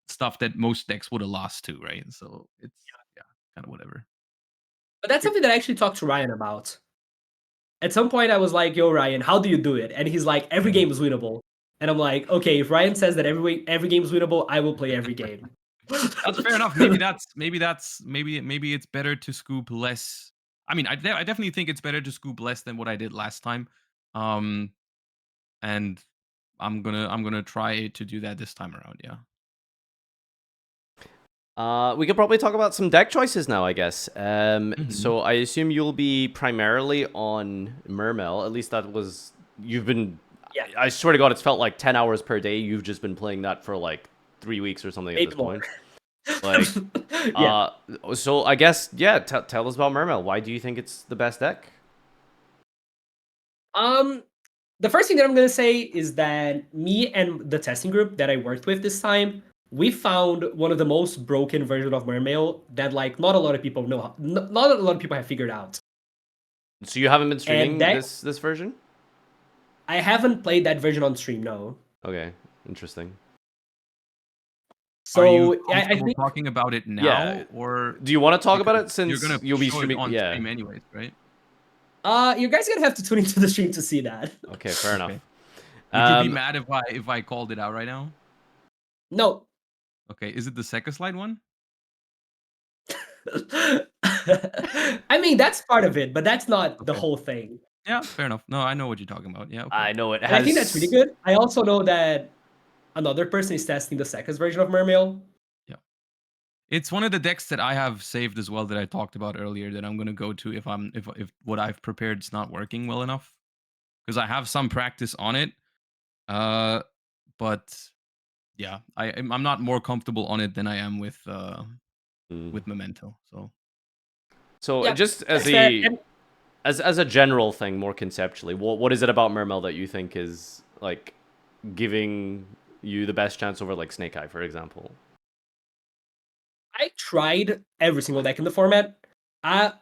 stuff that most decks would have lost to, right? So it's yeah, kind of whatever. But that's something that I actually talked to Ryan about. At some point, I was like, yo, Ryan, how do you do it? And he's like, every game is winnable. And I'm like, okay, if Ryan says that every game is winnable, I will play every game. That's fair enough. Maybe it's better to scoop less. I mean, I definitely think it's better to scoop less than what I did last time. And I'm gonna try to do that this time around. Yeah. We could probably talk about some deck choices now, I guess. Mhm. So I assume you'll be primarily on Mermail. At least that was you've been. Yeah. I swear to God, it's felt like 10 hours per day. You've just been playing that for like 3 weeks or something at Maybe this more. point. Like, Yeah. So I guess tell us about Mermail. Why do you think it's the best deck? The first thing that I'm gonna say is that me and the testing group that I worked with this time, we found one of the most broken version of Mermail that like not a lot of people know, not a lot of people have figured out. So you haven't been And streaming that this version? I haven't played that version on stream, no. Okay, interesting. Are you So I comfortable think talking about it now, Yeah. or Do you want to talk about because it you're since gonna you'll be show it streaming? on Yeah. stream anyways, right? you guys are gonna have to tune into the stream to see that. Okay, fair enough. Okay. Would you be mad if I called it out right now? No. Okay, is it the second slide one? I mean that's part of it, but that's not the Okay. whole thing. Yeah, fair enough. No, I know what you're talking about. Yeah, okay. I know it And I think that's really has. good. I also know that another person is testing the second version of Mermail. Yeah. It's one of the decks that I have saved as well that I talked about earlier that I'm gonna go to if what I've prepared is not working well enough. Because I have some practice on it. But yeah, I'm not more comfortable on it than I am with Memento. So Yeah, just as that's fair. a And as a general thing, more conceptually, what is it about Mermail that you think is like giving you the best chance over like Snake Eye, for example? I tried every single deck in the format. I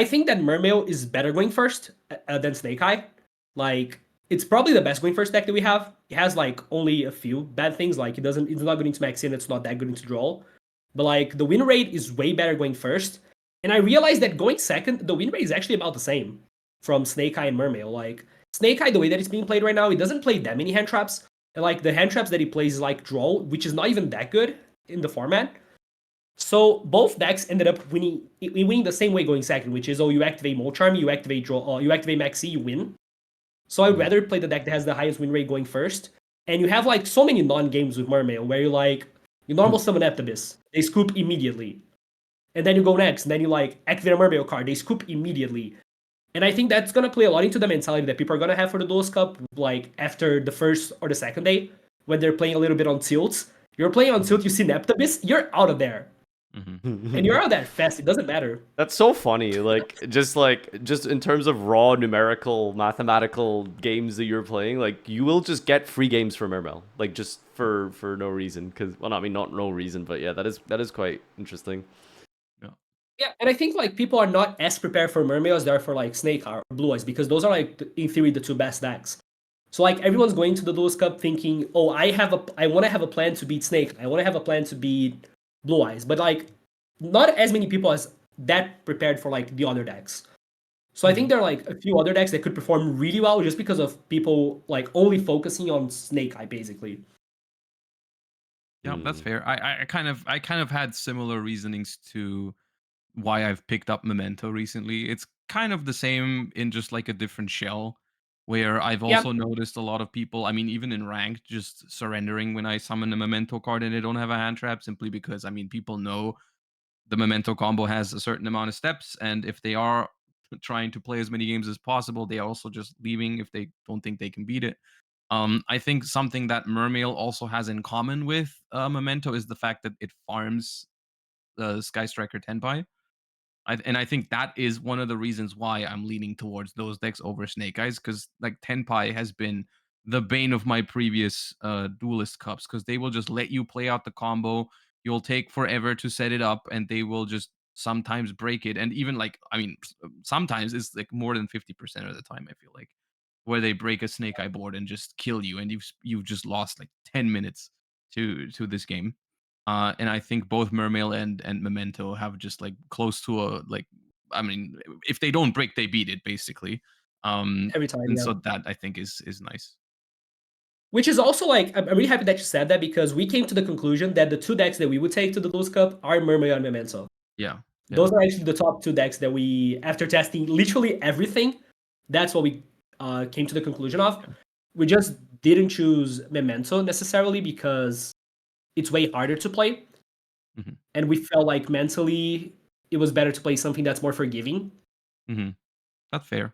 think that Mermail is better going first than Snake Eye. Like, it's probably the best going first deck that we have. It has like only a few bad things. Like it's not good into max in, it's not that good into draw. But like the win rate is way better going first. And I realized that going second, the win rate is actually about the same from Snake Eye and Mermail. Like Snake Eye, the way that it's being played right now, it doesn't play that many hand traps. And like the hand traps that he plays is like draw, which is not even that good in the format. So both decks ended up winning the same way going second, which is you activate Mold Charm, you activate draw, you activate Maxi, you win. So I'd rather play the deck that has the highest win rate going first. And you have like so many non-games with Mermail where you normal summon Eptabis, they scoop immediately. And then you go next, and then you like activate a Mermail card, they scoop immediately. And I think that's gonna play a lot into the mentality that people are gonna have for the Duelist Cup, like after the first or the second day, when they're playing a little bit on tilt. You're playing on tilt, you see Neptabis, you're out of there. And you're out that fast, it doesn't matter. That's so funny. Just in terms of raw numerical mathematical games that you're playing, like you will just get free games from Mermail, like just for no reason. Because well, I mean not no reason, but yeah, that is quite interesting. Yeah, and I think like people are not as prepared for Mermail as they are for like Snake or Blue Eyes, because those are like in theory the two best decks. So like everyone's going to the Duelist Cup thinking, oh, I want to have a plan to beat Snake, I want to have a plan to beat Blue Eyes, but like not as many people as that prepared for like the other decks. So I think there are like a few other decks that could perform really well just because of people like only focusing on Snake Eye basically. Yeah, that's fair. I kind of had similar reasonings to why I've picked up Memento recently. It's kind of the same in just like a different shell, where I've Yeah, also noticed a lot of people, I mean, even in ranked, just surrendering when I summon a Memento card and they don't have a hand trap, simply because, I mean, people know the Memento combo has a certain amount of steps, and if they are trying to play as many games as possible, they are also just leaving if they don't think they can beat it. I think something that Mermail also has in common with Memento is the fact that it farms the Sky Striker Tenpai. And I think that is one of the reasons why I'm leaning towards those decks over Snake Eyes, because like Tenpai has been the bane of my previous Duelist cups, because they will just let you play out the combo. You'll take forever to set it up, and they will just sometimes break it. And even like, I mean, sometimes it's like more than 50% of the time, I feel like, where they break a Snake Eye board and just kill you, and you've just lost like 10 minutes to this game. And I think both Mermail and Memento have just like close to a like, I mean, if they don't break, they beat it basically. every time. And Yeah. so that I think is nice. Which is also like, I'm really happy that you said that because we came to the conclusion that the two decks that we would take to the Duelist Cup are Mermail and Memento. Yeah. Yeah. Those are actually the top two decks that we, after testing literally everything, that's what we came to the conclusion of. Yeah. We just didn't choose Memento necessarily because it's way harder to play. Mhm. And we felt like mentally it was better to play something that's more forgiving. That's fair.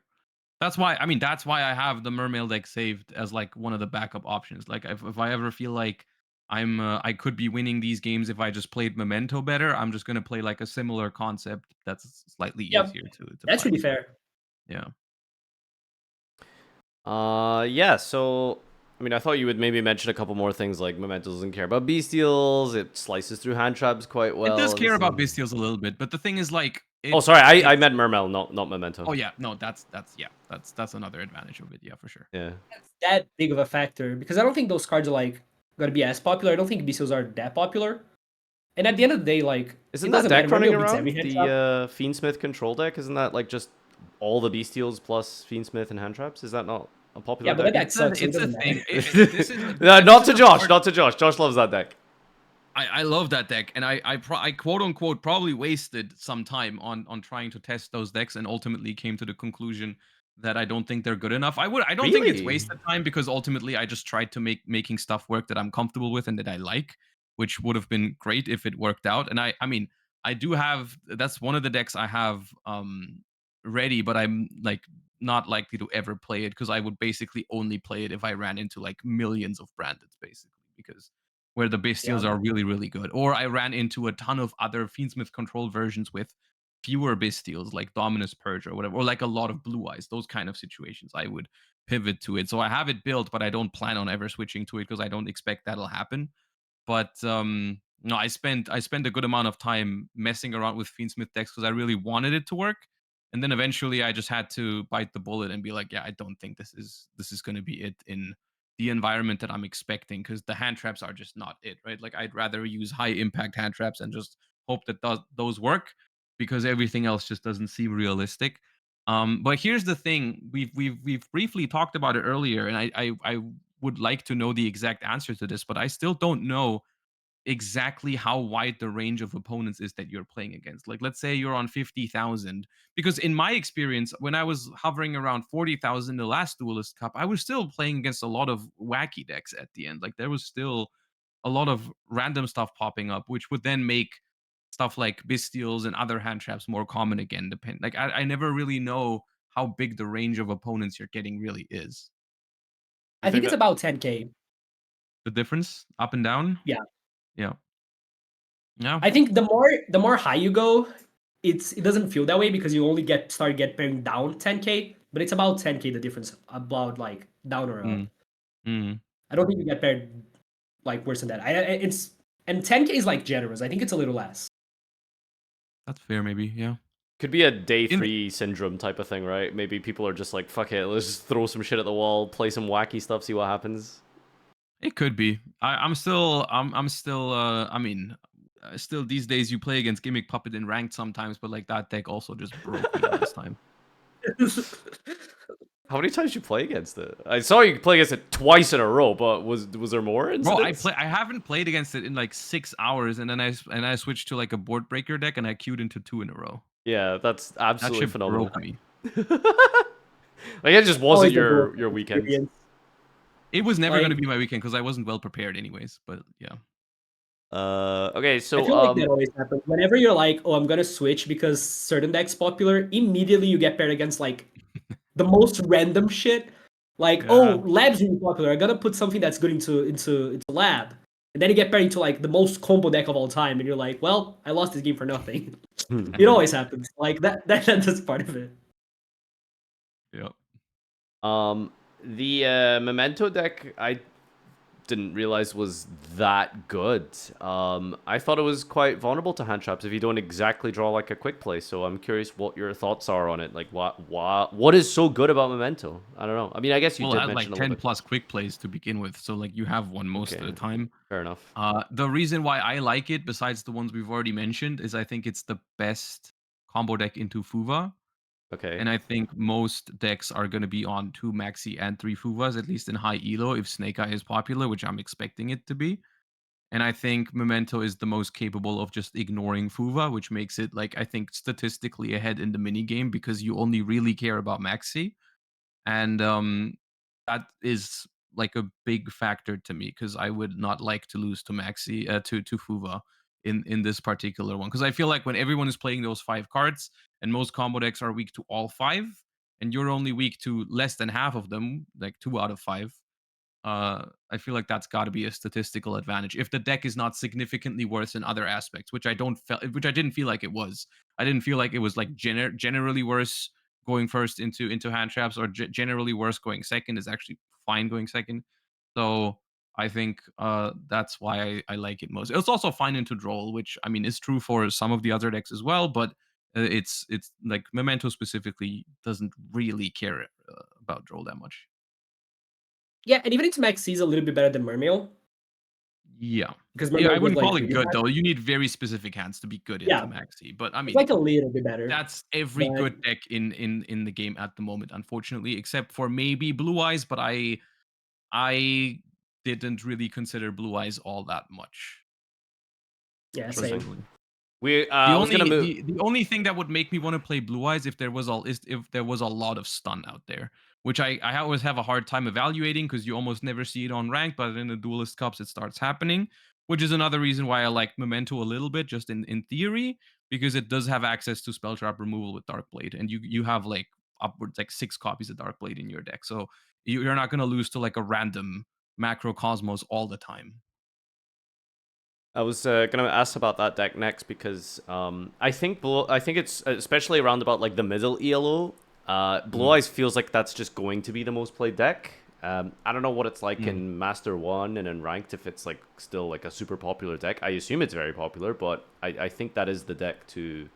That's why, I mean, that's why I have the Mermail deck saved as like one of the backup options. Like if I ever feel like I could be winning these games if I just played Memento better, I'm just gonna play like a similar concept that's slightly Yep, easier to that's play. really fair. Yeah. Yeah, so I mean, I thought you would maybe mention a couple more things like Memento doesn't care about bestials, it slices through hand traps quite It well. does and care this about and- bestials a little bit, but the thing is, like, Oh, sorry, I meant Mermail, not Memento. oh yeah, no, that's another advantage of it, yeah, for sure. Yeah. That's that big of a factor because I don't think those cards are like gonna be as popular. I don't think bestials are that popular. And at the end of the day, like Isn't it that doesn't matter. deck running Mermail beats around every hand the trap. Fiendsmith control deck? Isn't that like just all the bestials plus Fiendsmith and hand traps? Is that not a popular Yeah, but that deck? deck sucks, so it It's a doesn't thing. matter. This is No, not this to is a Josh, part- not to Josh. Josh loves that deck. I love that deck, and I quote unquote probably wasted some time on trying to test those decks, and ultimately came to the conclusion that I don't think they're good enough. I don't think it's Really? wasted time, because ultimately I just tried to making stuff work that I'm comfortable with and that I like, which would have been great if it worked out. And I mean, I do have, that's one of the decks I have ready, but I'm like not likely to ever play it, because I would basically only play it if I ran into like millions of brandeds, basically, because where the Yeah. bestials are really, really good. Or I ran into a ton of other Fiendsmith control versions with fewer bestials, like Dominus Purge or whatever, or like a lot of blue eyes, those kind of situations. I would pivot to it. So I have it built, but I don't plan on ever switching to it, because I don't expect that'll happen. But no, I spent a good amount of time messing around with Fiendsmith decks because I really wanted it to work. And then eventually I just had to bite the bullet and be like, yeah, I don't think this is going to be it in the environment that I'm expecting, because the hand traps are just not it, right? Like, I'd rather use high impact hand traps and just hope that those work, because everything else just doesn't seem realistic. But here's the thing: we've briefly talked about it earlier, and I would like to know the exact answer to this, but I still don't know exactly how wide the range of opponents is that you're playing against. Like, let's say you're on 50,000, because in my experience, when I was hovering around 40,000 the last Duelist Cup, I was still playing against a lot of wacky decks at the end. Like, there was still a lot of random stuff popping up, which would then make stuff like bestials and other hand traps more common again. Like, I never really know how big the range of opponents you're getting really is. I think it's about 10K. The difference up and down. Yeah. Yeah. Yeah. I think the more high you go, it doesn't feel that way because you only start getting down 10K, but it's about 10K the difference about like down or up. Mm. Mm. I don't think you get paired like worse than that. It's and 10K is like generous. I think it's a little less. That's fair, maybe. Yeah. Could be a day In 3 syndrome type of thing, right? Maybe people are just like, fuck it, let's just throw some shit at the wall, play some wacky stuff, see what happens. It could be. I'm still. I mean, still these days you play against Gimmick Puppet in ranked sometimes, but like that deck also just broke me last time. How many times did you play against it? I saw you play against it twice in a row, but was there more Bro, incidents? I haven't played against it in like 6 hours, and then I switched to like a board breaker deck, and I queued into 2 in a row. Yeah, that's That absolutely shit phenomenal. broke me. Like it just wasn't Always a cool your weekend. experience. It was never gonna Like, be my weekend because I wasn't well prepared anyways. But yeah. Okay, I so feel like that always happens. Whenever you're like, oh, I'm gonna switch because certain deck's popular, immediately you get paired against like the most random shit. Like, oh, Yeah. lab's really popular. I gotta put something that's good into lab. And then you get paired into like the most combo deck of all time, and you're like, well, I lost this game for nothing. It always happens. Like that's part of it. Yep. The Memento deck I didn't realize was that good. I thought it was quite vulnerable to hand traps if you don't exactly draw like a quick play. So I'm curious what your thoughts are on it. Like what is so good about Memento? I don't know. I mean, I guess you Well, it did had mention like a little 10 bit. plus quick plays to begin with, so like you have one most of Okay, the time. fair enough. The reason why I like it, besides the ones we've already mentioned, is I think it's the best combo deck into Fuva. Okay. And I think most decks are going to be on 2 Maxi and 3 Fuvas, at least in high elo, if Snake Eye is popular, which I'm expecting it to be. And I think Memento is the most capable of just ignoring Fuva, which makes it, like, I think statistically ahead in the mini game because you only really care about Maxi. And that is like a big factor to me because I would not like to lose to Maxi to Fuva in this particular one because I feel like when everyone is playing those 5 cards and most combo decks are weak to all 5 and you're only weak to less than half of them, like 2 out of 5, I feel like that's got to be a statistical advantage. If the deck is not significantly worse in other aspects, which I didn't feel like it was. I didn't feel like it was like generally worse going first into hand traps or generally worse going second is actually fine going second. So I think that's why I like it most. It's also fine into Droll, which I mean is true for some of the other decks as well, but it's like Memento specifically doesn't really care about Droll that much. Yeah, and even into Maxi is a little bit better than Mermail Yeah. because Yeah, I Mermail does wouldn't like call it 3D good packs. though. You need very specific hands to be good into Yeah, Maxi. But I it's mean, like a little bit better. that's every But good deck in the game at the moment, unfortunately, except for maybe Blue Eyes, but I didn't really consider Blue Eyes all that much, yeah, same. Interesting. personally. The I was gonna only move. the only thing that would make me want to play Blue Eyes if there was a lot of stun out there, which I always have a hard time evaluating because you almost never see it on rank, but in the Duelist Cups it starts happening, which is another reason why I like Memento a little bit, just in theory, because it does have access to spell trap removal with Darkblade, and you have like upwards like 6 copies of Darkblade in your deck, so you're not gonna lose to like a random Macrocosmos all the time. I was gonna ask about that deck next because I think it's especially around about like the middle ELO. Blue Mm, Eyes feels like that's just going to be the most played deck. I don't know what it's like mm. in Master One and in Ranked if it's like still like a super popular deck. I assume it's very popular, but I think that is the deck to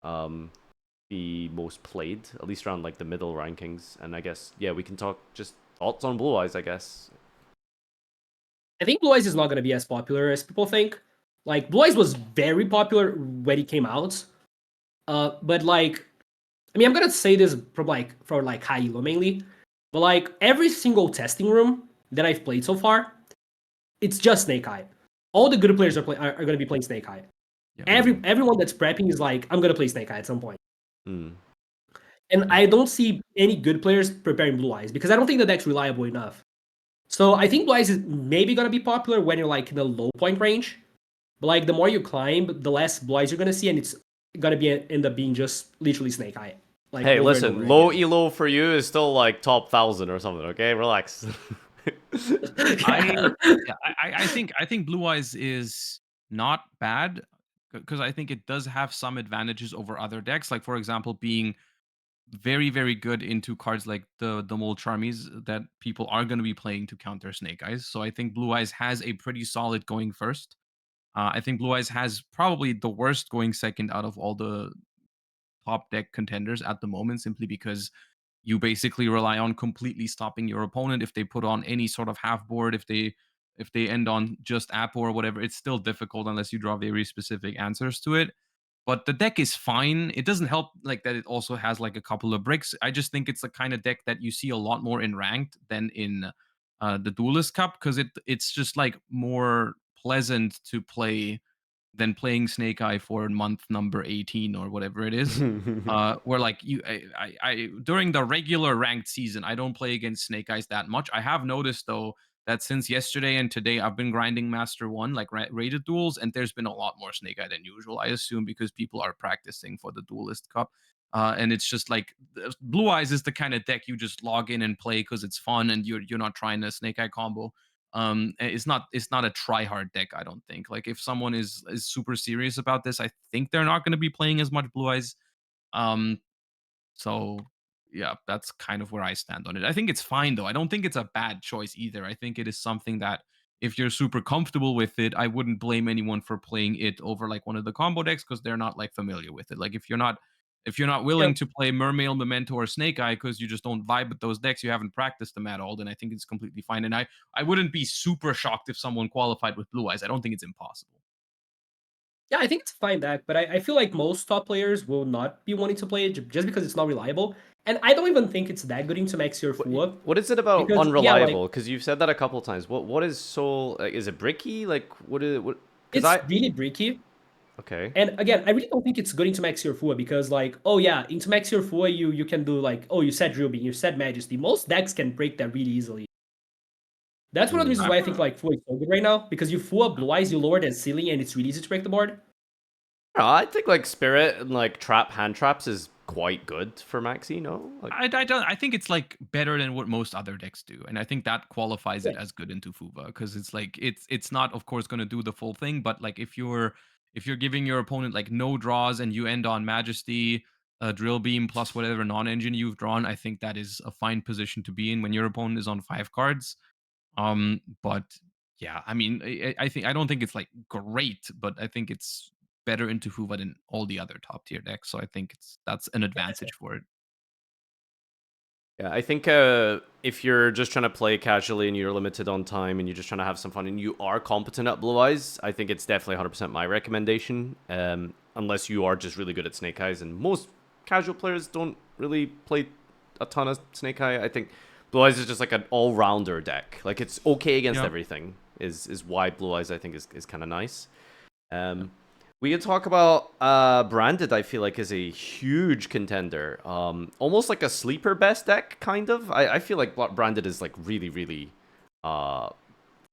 um, be most played, at least around like the middle rankings. And I guess yeah, we can talk just thoughts on Blue Eyes. I guess. I think Blue Eyes is not going to be as popular as people think. Like Blue Eyes was very popular when it came out, but like, I mean, I'm gonna say this for like high elo mainly, but like every single testing room that I've played so far, it's just Snake Eye. All the good players are going to be playing Snake Eye. Yeah. Everyone that's prepping is like, I'm gonna play Snake Eye at some point. Hmm. And I don't see any good players preparing Blue Eyes because I don't think the deck's reliable enough. So I think Blue Eyes is maybe gonna be popular when you're like in the low point range. But like the more you climb, the less Blue Eyes you're gonna see, and it's gonna be end up being just literally Snake Eye. Like Hey, over and listen, over low again. elo for you is still like top 1,000 or something. Okay, relax. I Yeah. yeah, I think Blue Eyes is not bad because I think it does have some advantages over other decks. Like for example, being very very good into cards like the Mole Charmies that people are going to be playing to counter Snake Eyes. So I think Blue Eyes has a pretty solid going first. I think Blue Eyes has probably the worst going second out of all the top deck contenders at the moment, simply because you basically rely on completely stopping your opponent if they put on any sort of half board, if they end on just Apo or whatever. It's still difficult unless you draw very specific answers to it. But the deck is fine. It doesn't help like that it also has like a couple of bricks. I just think it's the kind of deck that you see a lot more in ranked than in the Duelist Cup, because it's just like more pleasant to play than playing Snake Eye for month number 18 or whatever it is. Where like during the regular ranked season, I don't play against Snake Eyes that much. I have noticed though that since yesterday and today, I've been grinding Master One, like rated duels, and there's been a lot more Snake Eye than usual. I assume because people are practicing for the Duelist Cup. And it's just like Blue Eyes is the kind of deck you just log in and play because it's fun and you're not trying a Snake Eye combo. It's not a try hard deck. I don't think. Like if someone is super serious about this, I think they're not going to be playing as much Blue Eyes. Um, so yeah, that's kind of where I stand on it. I think it's fine though. I don't think it's a bad choice either. I think it is something that if you're super comfortable with it, I wouldn't blame anyone for playing it over like one of the combo decks because they're not like familiar with it. Like if you're not willing Yep. to play Mermail, Memento, or Snake Eye because you just don't vibe with those decks, you haven't practiced them at all, then I think it's completely fine. And I wouldn't be super shocked if someone qualified with Blue Eyes. I don't think it's impossible. Yeah, I think it's a fine deck, but I feel like most top players will not be wanting to play it just because it's not reliable. And I don't even think it's that good into Max your Fua. What is it about Because yeah, like unreliable? Because you've said that a couple of times. What is so like, is it bricky? Like what is what? Because it's really bricky. okay. And again, I really don't think it's good into Max your Fua because like, oh yeah, into Max your Fua you can do like, oh you said Drill Beam, you said Majesty. Most decks can break that really easily. That's one of the reasons why I think like Fua is so good right now, because you Fua Blue Eyes, you lower that ceiling and it's really easy to break the board. I think like Spirit and like Trap Hand Traps is quite good for Maxi. No, like I don't. I think it's like better than what most other decks do, and I think that qualifies it Yeah. as good into Fuba because it's like it's not of course going to do the full thing, but like if you're giving your opponent like no draws and you end on Majesty, Drill Beam plus whatever non-engine you've drawn, I think that is a fine position to be in when your opponent is on 5 cards. But yeah, I mean, I don't think it's like great, but I think it's better into Fuba than all the other top tier decks. So I think that's an advantage for it. yeah, I think if you're just trying to play casually and you're limited on time and you're just trying to have some fun and you are competent at Blue Eyes, I think it's definitely 100% my recommendation. Unless you are just really good at Snake Eyes, and most casual players don't really play a ton of Snake Eye. I think Blue Eyes is just like an all-rounder deck. Like it's okay against Yeah. everything. Is why Blue Eyes I think is kind of nice. We can talk about Branded. I feel like is a huge contender. Almost like a sleeper best deck, kind of. I feel like Branded is like really, really,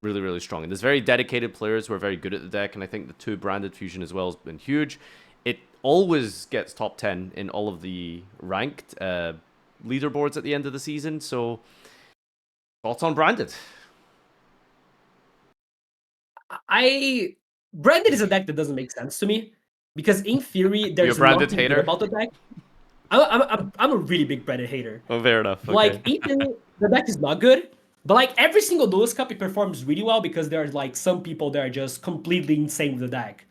really strong. And there's very dedicated players who are very good at the deck. And I think the 2 Branded fusion as well has been huge. It always gets top 10 in all of the ranked leaderboards at the end of the season. So thoughts on Branded? Branded is a deck that doesn't make sense to me because in theory You a there's Branded nothing good hater? about the deck. I'm a really big Branded hater. Oh, fair enough. Okay. Like in theory, the deck is not good, but like every single Duelist Cup it performs really well because there are like some people that are just completely insane with the deck.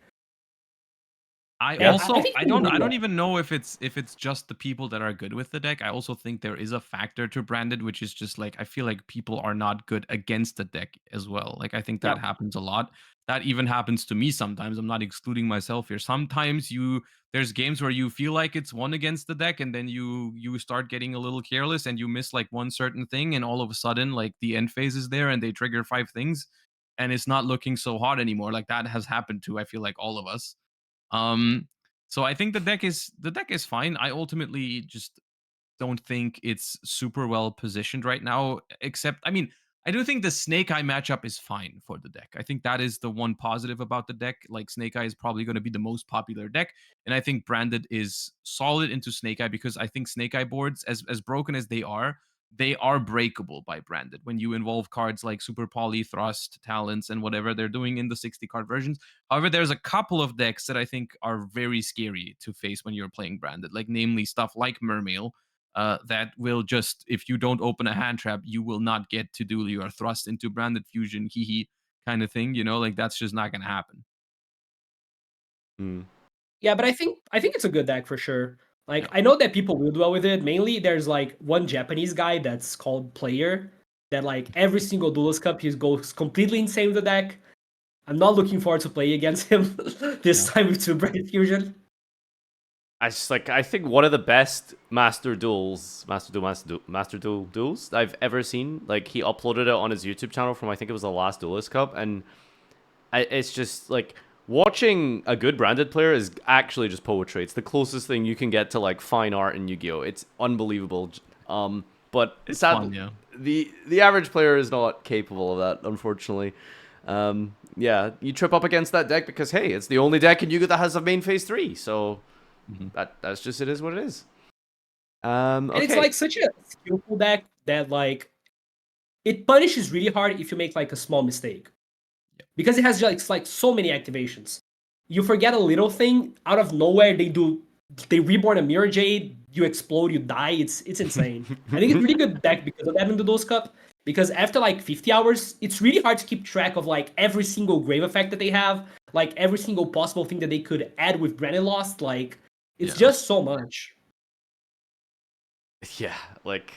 I And also I think I they do don't really I don't well. even know if it's just the people that are good with the deck. I also think there is a factor to Branded, which is just like I feel like people are not good against the deck as well. Like I think that Yeah. happens a lot. That even happens to me sometimes. I'm not excluding myself here. Sometimes there's games where you feel like it's one against the deck, and then you start getting a little careless and you miss like one certain thing, and all of a sudden like the end phase is there and they trigger 5 things, and it's not looking so hot anymore. Like that has happened to I feel like all of us. Um, so I think the deck is fine. I ultimately just don't think it's super well positioned right now. Except, I mean, I do think the Snake Eye matchup is fine for the deck. I think that is the one positive about the deck. Like Snake Eye is probably going to be the most popular deck, and I think Branded is solid into Snake Eye because I think Snake Eye boards, as broken as they are breakable by Branded when you involve cards like Super Poly, Thrust, Talents, and whatever they're doing in the 60 card versions. However, there's a couple of decks that I think are very scary to face when you're playing Branded, like namely stuff like Mermail, that will just, if you don't open a hand trap, you will not get to do your thrust into Branded Fusion, hee hee, kind of thing, like that's just not going to happen. Mm. Yeah, but I think it's a good deck for sure. Like Yeah. I know that people will dwell with it. Mainly there's like one Japanese guy that's called Player that like every single Duelist Cup he goes completely insane with the deck. I'm not looking forward to play against him this Yeah. time with 2 Branded Fusion. I think one of the best Master Duel duels I've ever seen. Like he uploaded it on his YouTube channel from I think it was the last Duelist Cup, and it's just like watching a good branded player is actually just poetry. It's the closest thing you can get to like fine art in Yu-Gi-Oh. It's unbelievable. But It's sadly, fun, yeah. the average player is not capable of that, unfortunately. Yeah, you trip up against that deck because hey, it's the only deck in Yu-Gi-Oh that has a main phase 3, so that's just it is what it is. And it's Okay. like such a skillful deck that like it punishes really hard if you make like a small mistake. Because it has like so many activations. You forget a little thing, out of nowhere they reborn a Mirror Jade, you explode, you die. It's insane. I think it's really good deck because of that in the Duelist Cup. Because after like 50 hours, it's really hard to keep track of like every single grave effect that they have, like every single possible thing that they could add with Branded Lost. Like it's Yeah. just so much. Yeah, like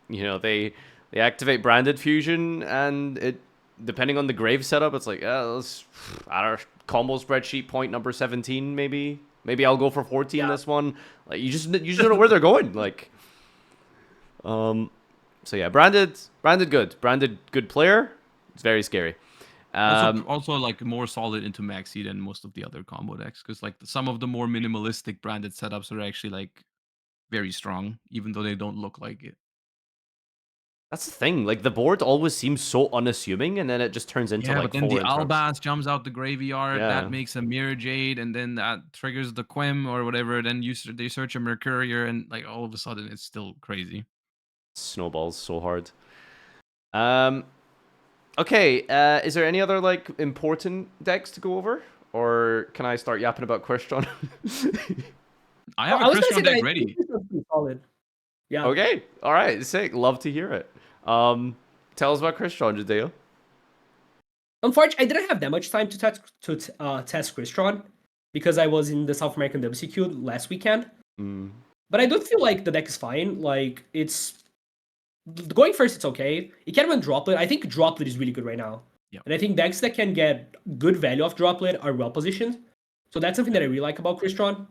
they activate branded fusion, and it depending on the grave setup, it's like let's I don't know, combo spreadsheet point number 17 maybe. Maybe I'll go for 14 Yeah. this one. Like you just don't know where they're going. Like so yeah, branded good player. It's very scary. Also like more solid into maxi than most of the other combo decks because like some of the more minimalistic branded setups are actually like very strong, even though they don't look like it. That's the thing. Like the board always seems so unassuming, and then it just turns into Yeah, like but then the 4 interrupts. Albaz jumps out the graveyard, Yeah, that makes a Mirror Jade, and then that triggers the Quem or whatever. Then they search a Mercurier, and like all of a sudden it's still crazy. snowballs so hard. Um, Okay, is there any other like important decks to go over, or can I start yapping about Crystron? I have a I was gonna say Crystron that deck I think ready. this is pretty solid. Yeah. Okay, all right, sick. Love to hear it. Tell us about Crystron, Jadeo. Unfortunately, I didn't have that much time to test Crystron because I was in the South American WCQ last weekend. Mm. But I do feel like the deck is fine. Like it's going first, it's okay. It can run Droplet. I think Droplet is really good right now. Yep. And I think decks that can get good value off Droplet are well positioned. So that's something that I really like about Crystron.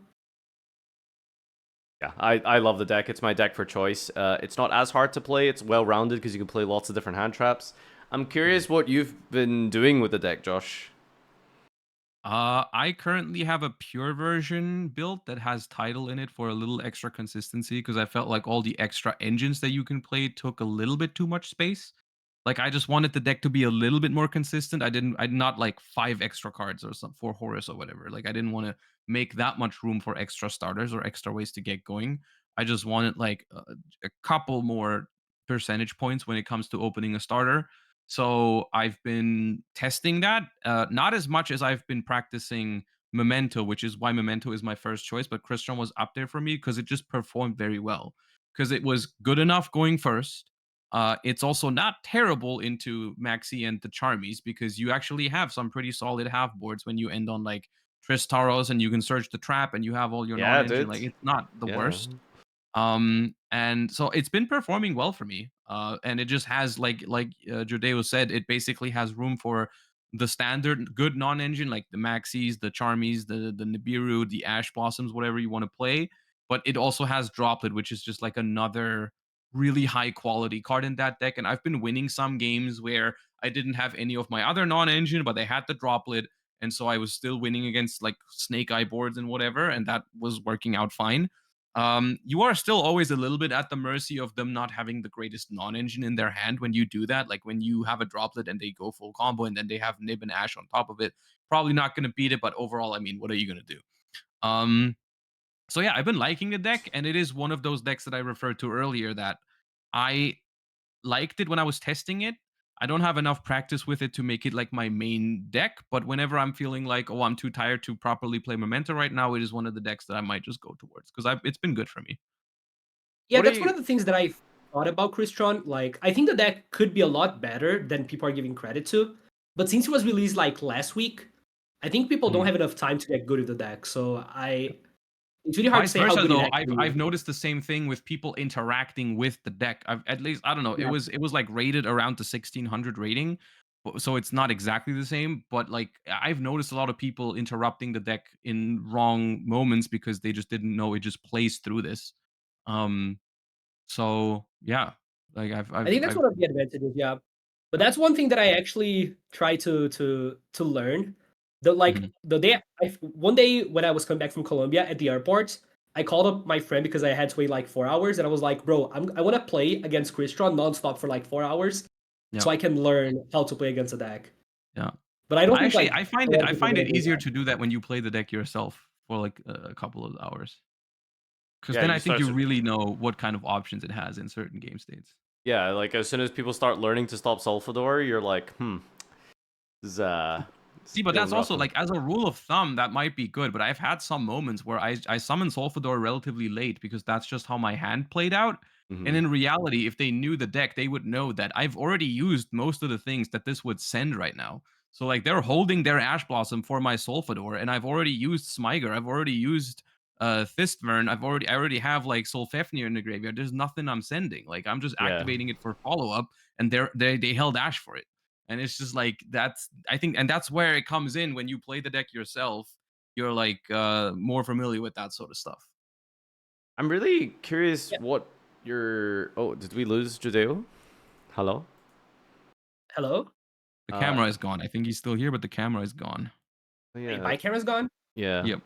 Yeah, I love the deck. It's my deck for choice. It's not as hard to play. It's well rounded because you can play lots of different hand traps. I'm curious what you've been doing with the deck, Josh. I currently have a pure version built that has title in it for a little extra consistency because I felt like all the extra engines that you can play took a little bit too much space. Like I just wanted the deck to be a little bit more consistent. I'd not like 5 extra cards or some for Horus or whatever. Like I didn't want to make that much room for extra starters or extra ways to get going. I just wanted like a couple more percentage points when it comes to opening a starter. So I've been testing that, not as much as I've been practicing Memento, which is why Memento is my first choice. But Crystron was up there for me because it just performed very well. Because it was good enough going first. It's also not terrible into Maxi and the Charmies because you actually have some pretty solid half boards when you end on like Tristaros and you can search the trap and you have all your Yeah, non-engine. dude. Like it's not the Yeah. worst. And so it's been performing well for me. And it just has like Judeo said, it basically has room for the standard good non-engine, like the Maxis, the Charmies, the Nibiru, the Ash Blossoms, whatever you want to play. But it also has Droplet, which is just like another really high quality card in that deck. And I've been winning some games where I didn't have any of my other non-engine, but they had the Droplet. And so I was still winning against like Snake Eye boards and whatever, and that was working out fine. You are still always a little bit at the mercy of them not having the greatest non-engine in their hand when you do that. Like when you have a Droplet and they go full combo and then they have Nib and Ash on top of it, probably not going to beat it. But overall, I mean, what are you going to do? Um, so yeah, I've been liking the deck, and it is one of those decks that I referred to earlier that I liked it when I was testing it. I don't have enough practice with it to make it like my main deck, but whenever I'm feeling like, oh, I'm too tired to properly play Memento right now, it is one of the decks that I might just go towards because it's been good for me. Yeah, What do that's one you? of the things that I thought about Crystron. Like, I think the deck could be a lot better than people are giving credit to. But since it was released like last week, I think people don't Mhm. have enough time to get good with the deck. So it's really hard to Vice say how versa, good it though, I've actually is. I've noticed the same thing with people interacting with the deck. I've at least I don't know. It Yeah. was like rated around the 1600 rating, so it's not exactly the same, but like I've noticed a lot of people interrupting the deck in wrong moments because they just didn't know it just plays through this. Um, so yeah, like I think that's I've one of the advantages, yeah. But that's one thing that I actually try to learn. The like mhm, the day one day when I was coming back from Colombia at the airport, I called up my friend because I had to wait like 4 hours, and I was like, "Bro, I want to play against Crystron nonstop for like 4 hours, yeah, so I can learn how to play against a deck." yeah. But I don't I think actually like a lot of I people are find gonna it do easier that. to do that when you play the deck yourself for like a couple of hours, because Yeah, then you I think start you to, really know what kind of options it has in certain game states. yeah, like as soon as people start learning to stop Solfador, you're like, this is See, but getting that's rough. also like as a rule of thumb, that might be good. But I've had some moments where I summon Solfador relatively late because that's just how my hand played out. And Hmm. in reality, if they knew the deck, they would know that I've already used most of the things that this would send right now. So like they're holding their Ash Blossom for my Solfador, and I've already used Smyger, I've already used Thistvern, I already have like Solfefnir in the graveyard. There's nothing I'm sending. Like I'm just Yeah. activating it for follow up, and they held Ash for it. And it's just like that's I think and that's where it comes in when you play the deck yourself. You're like more familiar with that sort of stuff. I'm really curious Yeah. what your. Oh, did we lose Judeo? Hello? Hello? The Uh, camera is gone. I think he's still here, but the camera is gone. Wait, yeah. my camera's gone? Yeah. Yep.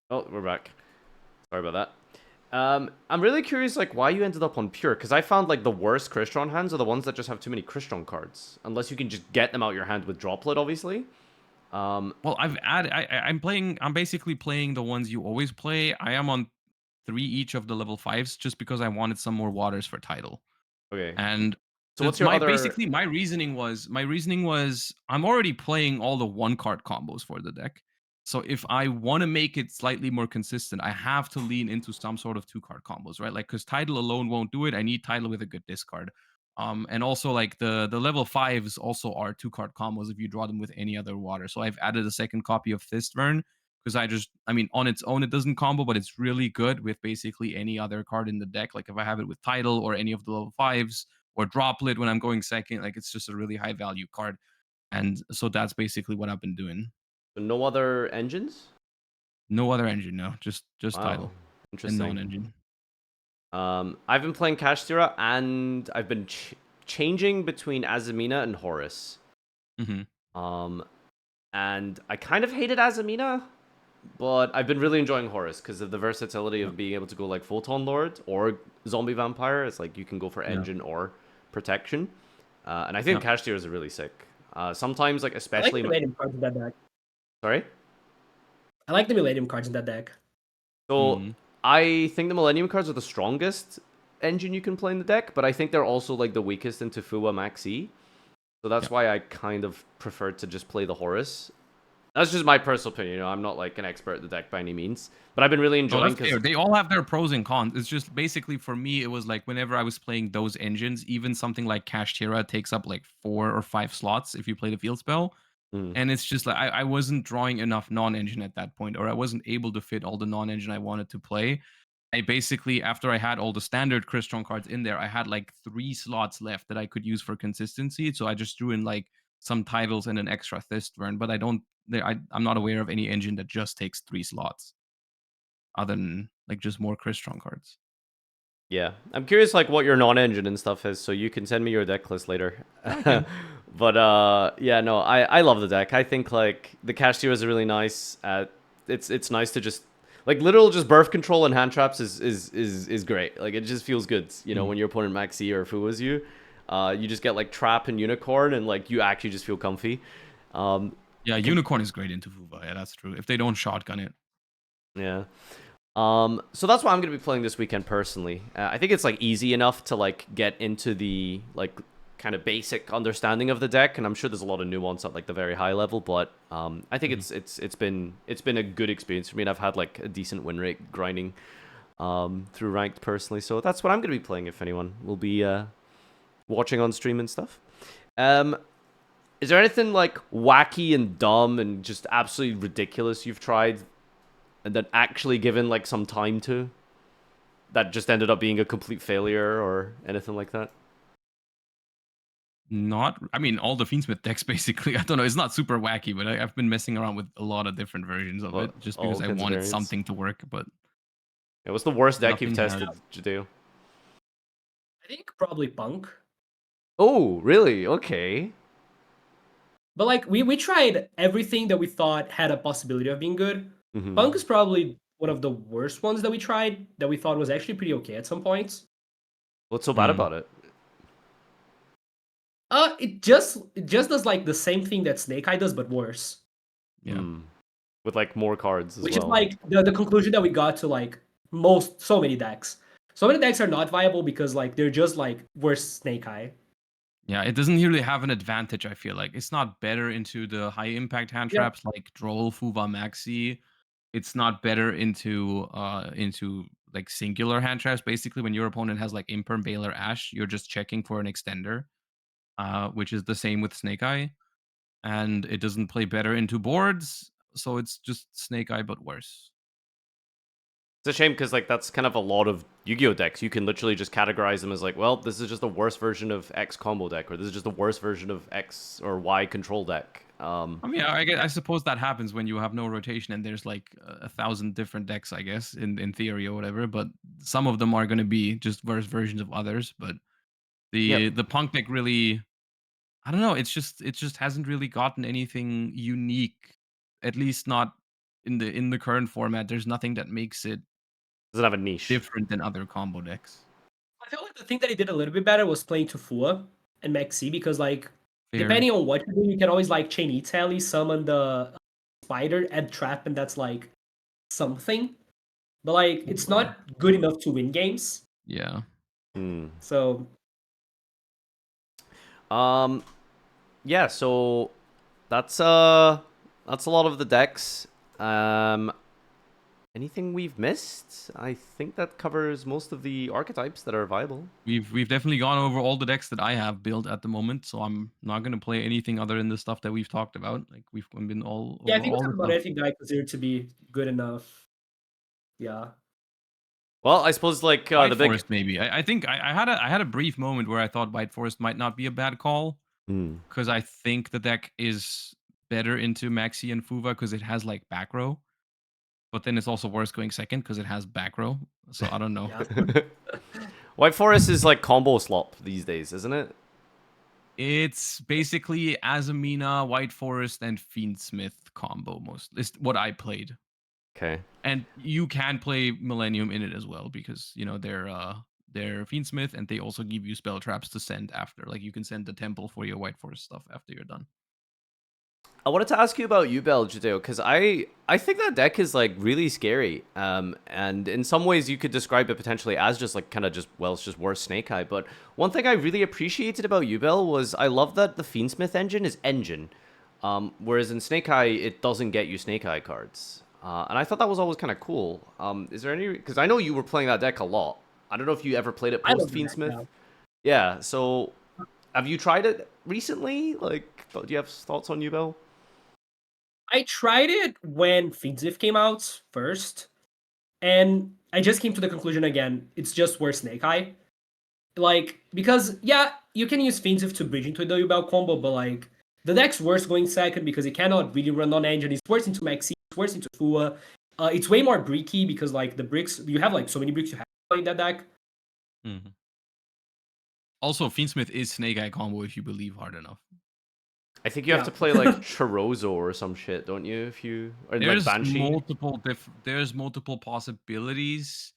Oh, we're back. Sorry about that. I'm really curious, like, why you ended up on pure, because I found, like, the worst Crystron hands are the ones that just have too many Crystron cards. Unless you can just get them out your hand with Droplet, obviously. Well, I've added. I'm playing. I'm basically playing the ones you always play. I am on 3 each of the level 5s just because I wanted some more waters for title. Okay. And So what's your my other... basically my reasoning was I'm already playing all the one card combos for the deck. So if I want to make it slightly more consistent, I have to lean into some sort of two card combos, right? Like because title alone won't do it. I need title with a good discard. And also like the level 5s also are two card combos if you draw them with any other water. So I've added a second copy of Thistvern because I mean, on its own, it doesn't combo, but it's really good with basically any other card in the deck. Like if I have it with title or any of the level 5s, or droplet when I'm going second. Like it's just a really high value card. And so that's basically what I've been doing. No other engines? No other engine, no. Just Wow. title and Interesting. non-engine. I've been playing Kashtira, and I've been changing between Azamina and Horus. Hmm. Um, and I kind of hated Azamina, but I've been really enjoying Horus because of the versatility Yeah. of being able to go like Photon Lord or Zombie Vampire. It's like you can go for Yeah. engine or protection. And I Yeah. think Kashtira is really sick. Sometimes, like, I like especially... the Millennium cards in that deck. Sorry? I like the Millennium cards in that deck. So Mm. I think the Millennium cards are the strongest engine you can play in the deck, but I think they're also like the weakest into Fuwa Max E. So Yeah. that's why I kind of prefer to just play the Horus. That's just my personal opinion. You know, I'm not like an expert at the deck by any means, but I've been really Oh, enjoying that's because... fair. They all have their pros and cons. It's just basically for me, it was like whenever I was playing those engines, even something like Kashtira takes up like 4 or 5 slots if you play the field spell. Mm, And it's just like I wasn't drawing enough non-engine at that point, or I wasn't able to fit all the non-engine I wanted to play. I basically, after I had all the standard Crystron cards in there, I had like 3 slots left that I could use for consistency. So I just threw in like some titles and an extra Thistvern, but I don't, I'm not aware of any engine that just takes 3 slots, other than like just more Crystron cards. yeah, I'm curious like what your non-engine and stuff is, so you can send me your deck list later. Yeah, I can. But yeah, no, I love the deck. I think like the Kashtira is really nice. It's nice to just like literal just birth control and hand traps is great. Like it just feels good, you know, Mhm. when your opponent Max E or Fuwas you. You just get like trap and unicorn, and like you actually just feel comfy. Um, Yeah, com- Unicorn is great into Fuba. Yeah, that's true. If they don't shotgun it. yeah. So that's what I'm gonna be playing this weekend personally. I think it's like easy enough to like get into the like kind of basic understanding of the deck, and I'm sure there's a lot of nuance at like the very high level. But I think Mhm. it's been a good experience for me, and I've had like a decent win rate grinding through ranked personally. So that's what I'm gonna be playing if anyone will be watching on stream and stuff. Um, is there anything like wacky and dumb and just absolutely ridiculous you've tried and then actually given like some time to that just ended up being a complete failure or anything like that? Not, I mean, all the Fiendsmith decks basically. I don't know. It's not super wacky, but I've been messing around with a lot of different versions of it just All because I kinds of wanted variants. something to work. But Yeah, what's the worst deck you've nothing has. tested, Jadeo? I think probably Punk. Oh, really? Okay. But like we tried everything that we thought had a possibility of being good. Mhm. Punk is probably one of the worst ones that we tried that we thought was actually pretty okay at some points. What's so bad about it? It just does like the same thing that Snake Eye does, but worse. Yeah. With like more cards as Which well. is like the conclusion that we got to like so many decks. So many decks are not viable because like they're just like worse Snake Eye. Yeah, it doesn't really have an advantage, I feel like. It's not better into the high impact hand Yeah. traps like Droll, Fuva, Maxi. It's not better into like singular hand traps. Basically, when your opponent has like Imperm, Baylor, Ash, you're just checking for an extender, which is the same with Snake Eye. And it doesn't play better into boards, so it's just Snake Eye but worse. It's a shame because like that's kind of a lot of Yu-Gi-Oh decks. You can literally just categorize them as like, well, this is just the worst version of X combo deck, or this is just the worst version of X or Y control deck. I mean, I suppose that happens when you have no rotation and there's like 1,000 different decks, I guess, in theory or whatever. But some of them are going to be just worse versions of others. But Yep. the Punk deck really, I don't know. It just hasn't really gotten anything unique, at least not in the current format. There's nothing that makes it Doesn't have a niche. different than other combo decks. I feel like the thing that he did a little bit better was playing Tufua and Maxi because like Fair. depending on what you do, you can always like chain Italy, summon the spider, add trap, and that's like something. But like it's not good enough to win games. Yeah. So Yeah, so that's a lot of the decks. Anything we've missed? I think that covers most of the archetypes that are viable. We've definitely gone over all the decks that I have built at the moment, so I'm not gonna play anything other than the stuff that we've talked about. Like we've been all yeah, I over think we all talked the about stuff. anything that I consider to be good enough. Yeah. Well, I suppose like White the big Forest maybe. I think I had a brief moment where I thought White Forest might not be a bad call because I think the deck is better into Maxi and Fuva because it has like back row, but then it's also worse going second because it has back row. So I don't know. Yeah. White Forest is like combo slop these days, isn't it? It's basically Azamina, White Forest, and Fiendsmith combo most. Is what I played. Okay. And you can play Millennium in it as well because you know they're Fiendsmith and they also give you spell traps to send after. Like you can send the temple for your White Forest stuff after you're done. I wanted to ask you about Yubel, Jadeo, because I think that deck is like really scary. And in some ways you could describe it potentially as just like kind of just, well, it's just worse Snake Eye. But one thing I really appreciated about Yubel was I love that the Fiendsmith engine is engine. Whereas in Snake Eye, it doesn't get you Snake Eye cards. And I thought that was always kind of cool. Is there any, because I know you were playing that deck a lot. I don't know if you ever played it I post love the deck Fiendsmith. now. Yeah, so have you tried it recently? Like, do you have thoughts on Yubel? I tried it when Fiendsmith came out first, and I just came to the conclusion again, it's just worse Snake Eye. Like, because, yeah, you can use Fiendsmith to bridge into the Yubel combo, but like, the deck's worse going second because it cannot really run on engine. It's worse into Maxi, it's worse into Fua. It's way more bricky because like the bricks, you have like so many bricks you have in that deck. Mm-hmm. Also, Fiendsmith is Snake Eye combo if you believe hard enough. I think you have to play like Chorozo or some shit, don't you? If you or like Banshee. There's multiple possibilities.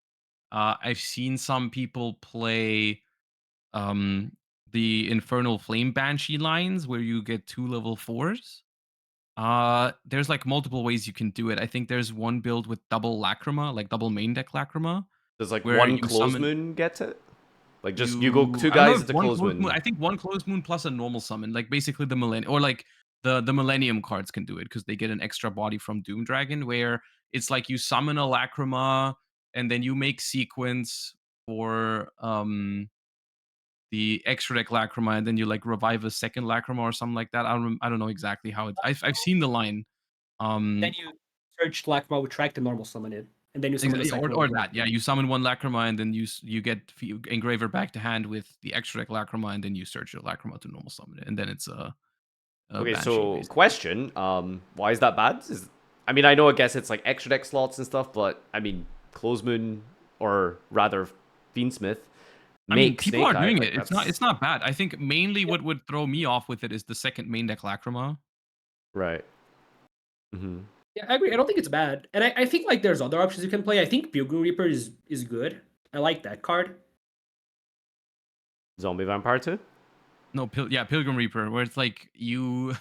I've seen some people play the Infernal Flame Banshee lines where you get 2 level 4s. There's like multiple ways you can do it. I think there's one build with double Lacrima, like double main deck Lacrima. Does like where one you closed summon, moon get it? Like just you go two I don't know guys if at the one closed closed moon. moon. I think one closed moon plus a normal summon, like basically the millennium or like the Millennium cards can do it because they get an extra body from Doom Dragon, where it's like you summon a Lacrima and then you make sequence for the extra deck Lacrima, and then you like revive a second Lacrima or something like that. I don't know exactly how it. I've seen the line. Then you search Lacrima with track the normal summon it. and then you summon the second Or one. that, yeah. You summon one Lacrima, and then you get Engraver back to hand with the extra deck Lacrima, and then you search your Lacrima to normal summon it, and then it's a Okay, Banshee, so basically. question, why is that bad? I mean, I know, I guess it's like extra deck slots and stuff, but I mean, Close Moon, or rather, Fiendsmith, I mean, make people are Snake Eye, doing like it. that's It's not bad. I think mainly what would throw me off with it is the second main deck Lacrima. right. Mm-hmm. Yeah, I agree. I don't think it's bad, and I think like there's other options you can play. I think Pilgrim Reaper is good. I like that card. Zombie Vampire too? No, Pilgrim Reaper, where it's like you,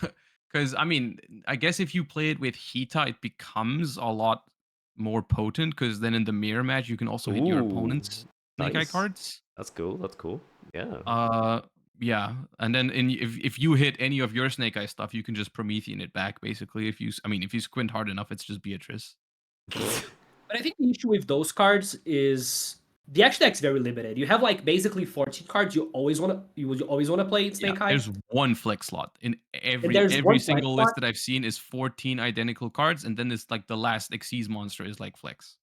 because I mean, I guess if you play it with Hita, it becomes a lot more potent. Because then in the mirror match, you can also hit your Ooh, opponent's Snake Eye nice. cards. That's cool. That's cool. Yeah. Uh, yeah, and then if you hit any of your Snake Eye stuff, you can just Promethean it back. Basically, if you squint hard enough, it's just Beatrice. But I think the issue with those cards is the extra deck's very limited. You have like basically 14 cards you always wanna play in Yeah, Snake Eye, there's one flex slot in and there's every one flex single spot. list that I've seen is 14 identical cards, and then it's like the last Xyz monster is like flex.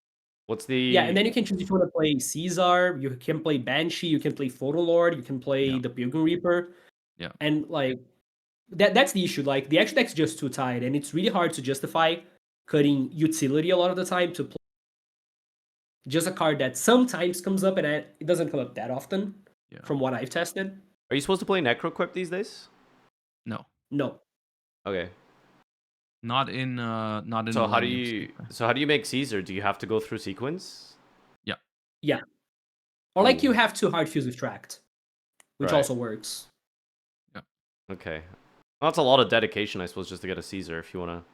What's Yeah, and the then you can choose if you wanna play Caesar, you can play Banshee, you can play Photo Lord, you can play Yeah, the Pilgrim Reaper, yeah. and like that's the issue. Like the extra deck's just too tight, and it's really hard to justify cutting utility a lot of the time to play just a card that sometimes comes up, and it doesn't come up that often Yeah. from what I've tested. Are you supposed to play Necroquip these days? No. No. Okay. Not in So how do Millennium you Sleeper. so how do you make Caesar? Do you have to go through sequence? Yeah. Yeah. Or like you Ooh. have to hard fuse with Tract, which Right. also works. Yeah. Okay. Well, that's a lot of dedication, I suppose, just to get a Caesar if you want to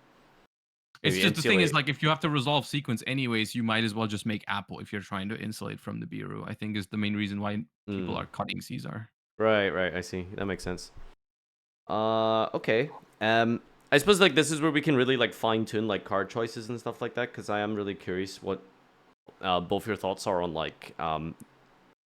It's maybe just the thing is insulate. like if you have to resolve sequence anyways, you might as well just make Apple if you're trying to insulate from the Biru. I think is the main reason why people Mm. are cutting Caesar. Right, I see. That makes sense. Okay. I suppose like this is where we can really like fine tune like card choices and stuff like that, because I am really curious what both your thoughts are on like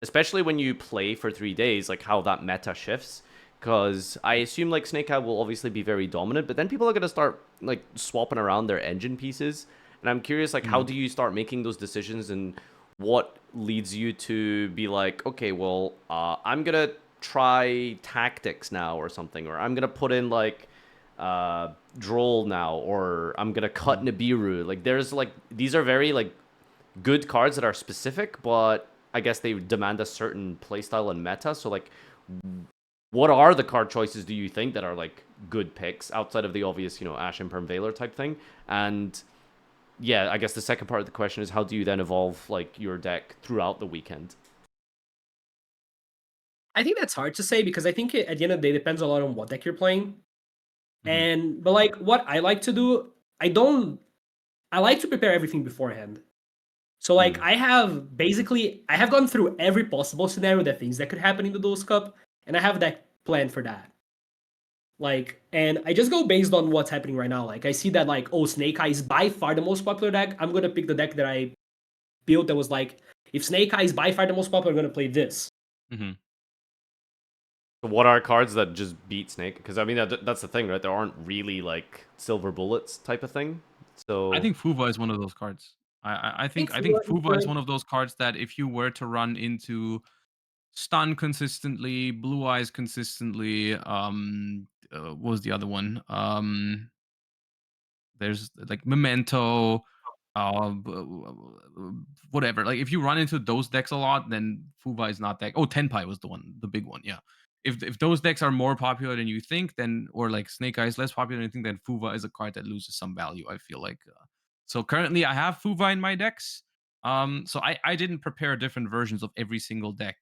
especially when you play for 3 days, like how that meta shifts. Because I assume like Snake Eye will obviously be very dominant, but then people are gonna start like swapping around their engine pieces, and I'm curious like how Mm. do you start making those decisions, and what leads you to be like, okay, well, I'm gonna try tactics now or something, or I'm gonna put in like Droll now, or I'm gonna cut Mm. Nibiru. Like there's like these are very like good cards that are specific, but I guess they demand a certain playstyle and meta. So like, what are the card choices do you think that are like good picks outside of the obvious, Ash Imperm Veiler type thing? And yeah, I guess the second part of the question is how do you then evolve like your deck throughout the weekend? I think that's hard to say because I think at the end of the day, it depends a lot on what deck you're playing. Mhm. But like what I like to do, I like to prepare everything beforehand. So like Mm. I have gone through every possible scenario that things that could happen in the Duelist Cup, and I have that plan for that. Like, and I just go based on what's happening right now. Like I see that like, oh, Snake Eye is by far the most popular deck. I'm gonna pick the deck that I built that was like, if Snake Eye is by far the most popular, I'm gonna play this. Mhm. So what are cards that just beat Snake? Because I mean that's the thing, right? There aren't really like silver bullets type of thing. I So think Fuva is one of those cards. I think It's Fuva is one of those cards that if you were to run into Stun consistently, Blue Eyes consistently, what was the other one? There's like Memento, whatever. Like if you run into those decks a lot, then Fuba is not that. Oh, Tenpai was the one, the big one. Yeah. If those decks are more popular than you think, then or like Snake Eye is less popular than you think, then Fuva is a card that loses some value. I feel like. So currently, I have Fuva in my decks. So I didn't prepare different versions of every single deck.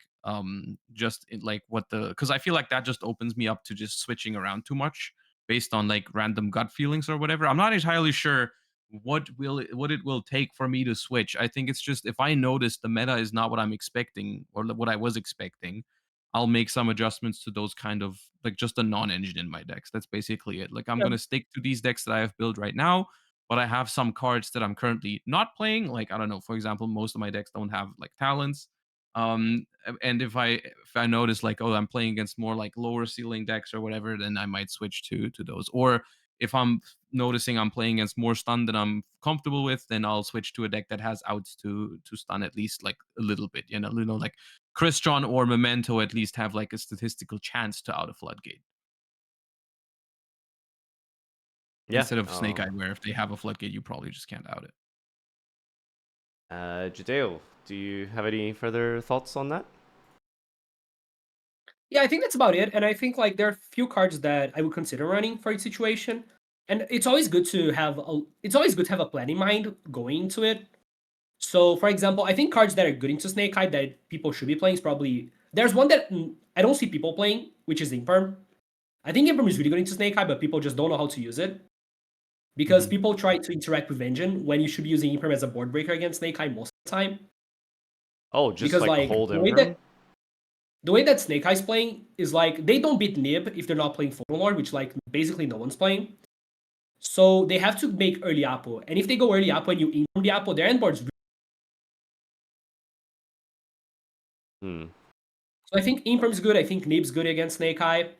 Just in like what the because I feel like that just opens me up to just switching around too much based on like random gut feelings or whatever. I'm not entirely sure what it will take for me to switch. I think it's just if I notice the meta is not what I'm expecting or what I was expecting, I'll make some adjustments to those kind of like just a non-engine in my decks. That's basically it. Like I'm yeah, gonna stick to these decks that I have built right now, but I have some cards that I'm currently not playing. Like I don't know, for example, most of my decks don't have like talents. And if I notice like, oh, I'm playing against more like lower ceiling decks or whatever, then I might switch to those. Or If I'm noticing I'm playing against more stun than I'm comfortable with, then I'll switch to a deck that has outs to stun at least like a little bit. Like Crystron or Memento at least have like a statistical chance to out a floodgate. Yeah. Instead of Snake Eye, where if they have a floodgate, you probably just can't out it. Yugioh, do you have any further thoughts on that? Yeah, I think that's about it. And I think like there are a few cards that I would consider running for each situation. And it's always good to have a plan in mind going into it. So, for example, I think cards that are good into Snake Eye that people should be playing is probably there's one that I don't see people playing, which is Imperm. I think Imperm is really good into Snake Eye, but people just don't know how to use it because people try to interact with Engine when you should be using Imperm as a board breaker against Snake Eye most of the time. Oh, just Because like hold Imperm? The way that Snake Eye's playing is like they don't beat Nib if they're not playing Photon Lord, which like basically no one's playing. So they have to make early Apple, and if they go early Apple and you Imperm the Apple, their end board's. So I think Imperm's good. I think Nib's good against Snake Eye.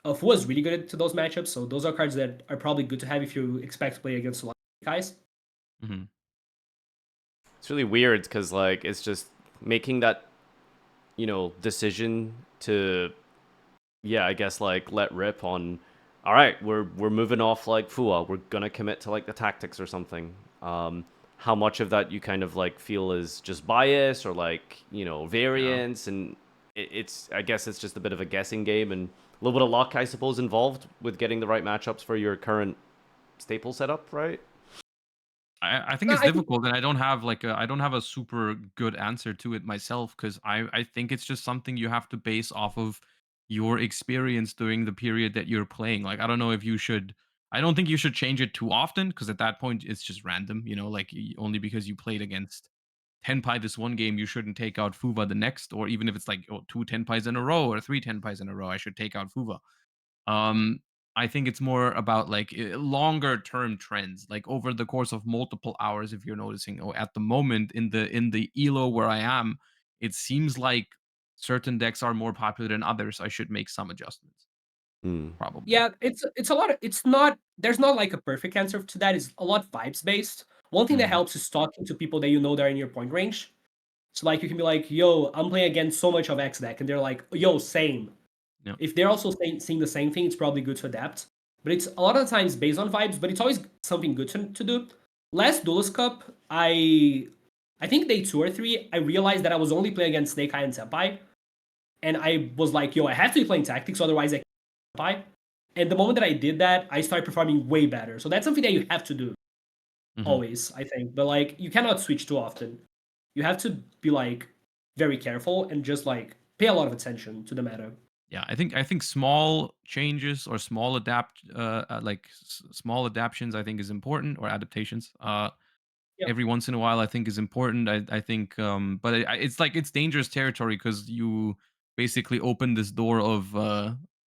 Fu was really good to those matchups, so those are cards that are probably good to have if you expect to play against a lot of Snake Eyes. It's really weird because like it's just making that decision to I guess like let rip on all right, we're moving off like Fua, we're gonna commit to like the tactics or something. How much of that you kind of like feel is just bias or like variance, and it's I guess it's just a bit of a guessing game and a little bit of luck, I suppose, involved with getting the right matchups for your current staple setup, right? I think it's difficult, and I don't have a super good answer to it myself because I think it's just something you have to base off of your experience during the period that you're playing. Like I don't know if you should. I don't think you should change it too often because at that point it's just random. Like only because you played against Tenpai this one game, you shouldn't take out Fuva the next, or even if it's like 2 Tenpais in a row or 3 Tenpais in a row, I should take out Fuva. I think it's more about like longer term trends, like over the course of multiple hours. If you're noticing, at the moment in the elo where I am, it seems like certain decks are more popular than others. I should make some adjustments. Probably. Yeah, it's a lot of it's not there's not like a perfect answer to that. It's a lot vibes based. One thing that helps is talking to people that you know that are in your point range. So like you can be like, yo, I'm playing against so much of X deck, and they're like, yo, same. Yeah. If they're also seeing the same thing, it's probably good to adapt. But it's a lot of the times based on vibes, but it's always something good to do. Last Duelist Cup, I think day 2 or 3, I realized that I was only playing against Snake Eye and Senpai. And I was like, yo, I have to be playing tactics, otherwise I can't Senpai. And the moment that I did that, I started performing way better. So that's something that you have to do. Always, I think. But like you cannot switch too often. You have to be like very careful and just like pay a lot of attention to the meta. Yeah, I think small changes or small small adaptations I think is important, or adaptations. Every once in a while I think is important. I think but it's like it's dangerous territory because you basically open this door of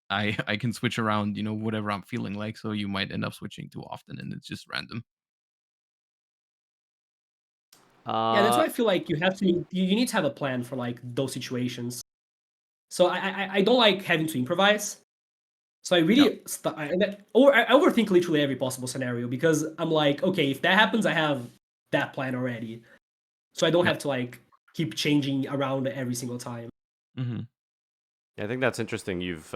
I can switch around, whatever I'm feeling like, so you might end up switching too often and it's just random. Yeah, that's why I feel like you need to have a plan for like those situations. So I don't like having to improvise. So I really I overthink literally every possible scenario because I'm like, okay, if that happens, I have that plan already. So I don't have to like keep changing around every single time. I think that's interesting. You've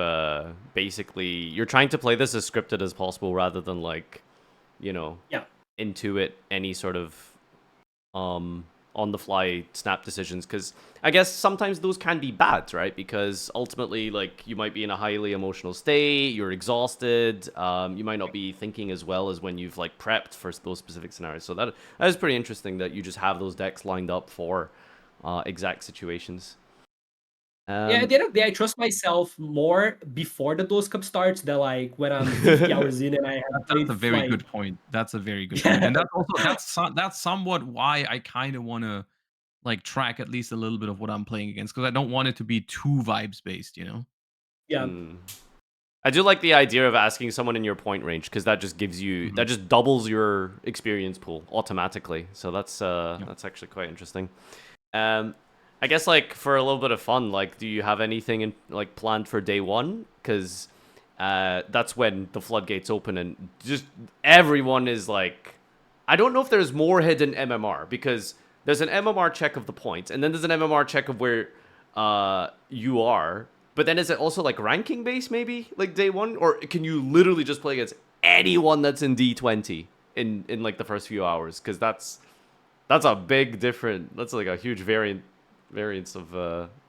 basically you're trying to play this as scripted as possible rather than like, intuit any sort of on the fly snap decisions, because I guess sometimes those can be bad, right? Because ultimately, like, you might be in a highly emotional state, you're exhausted, you might not be thinking as well as when you've like prepped for those specific scenarios. So that is pretty interesting that you just have those decks lined up for exact situations. Yeah, at the end of the day, I trust myself more before the Duelist Cup starts than like when I'm 50 hours in and I have That's a very good point. That's a very good point. And that's also that's somewhat why I kind of want to like track at least a little bit of what I'm playing against, because I don't want it to be too vibes based, Yeah. I do like the idea of asking someone in your point range, because that just gives you that just doubles your experience pool automatically. So that's actually quite interesting. I guess like for a little bit of fun, like, do you have anything in like planned for day one? Because that's when the floodgates open and just everyone is like, I don't know if there's more hidden MMR, because there's an MMR check of the points, and then there's an MMR check of where you are. But then is it also like ranking based, maybe, like day one, or can you literally just play against anyone that's in D20 in like the first few hours? Because that's a big different. That's like a huge variance of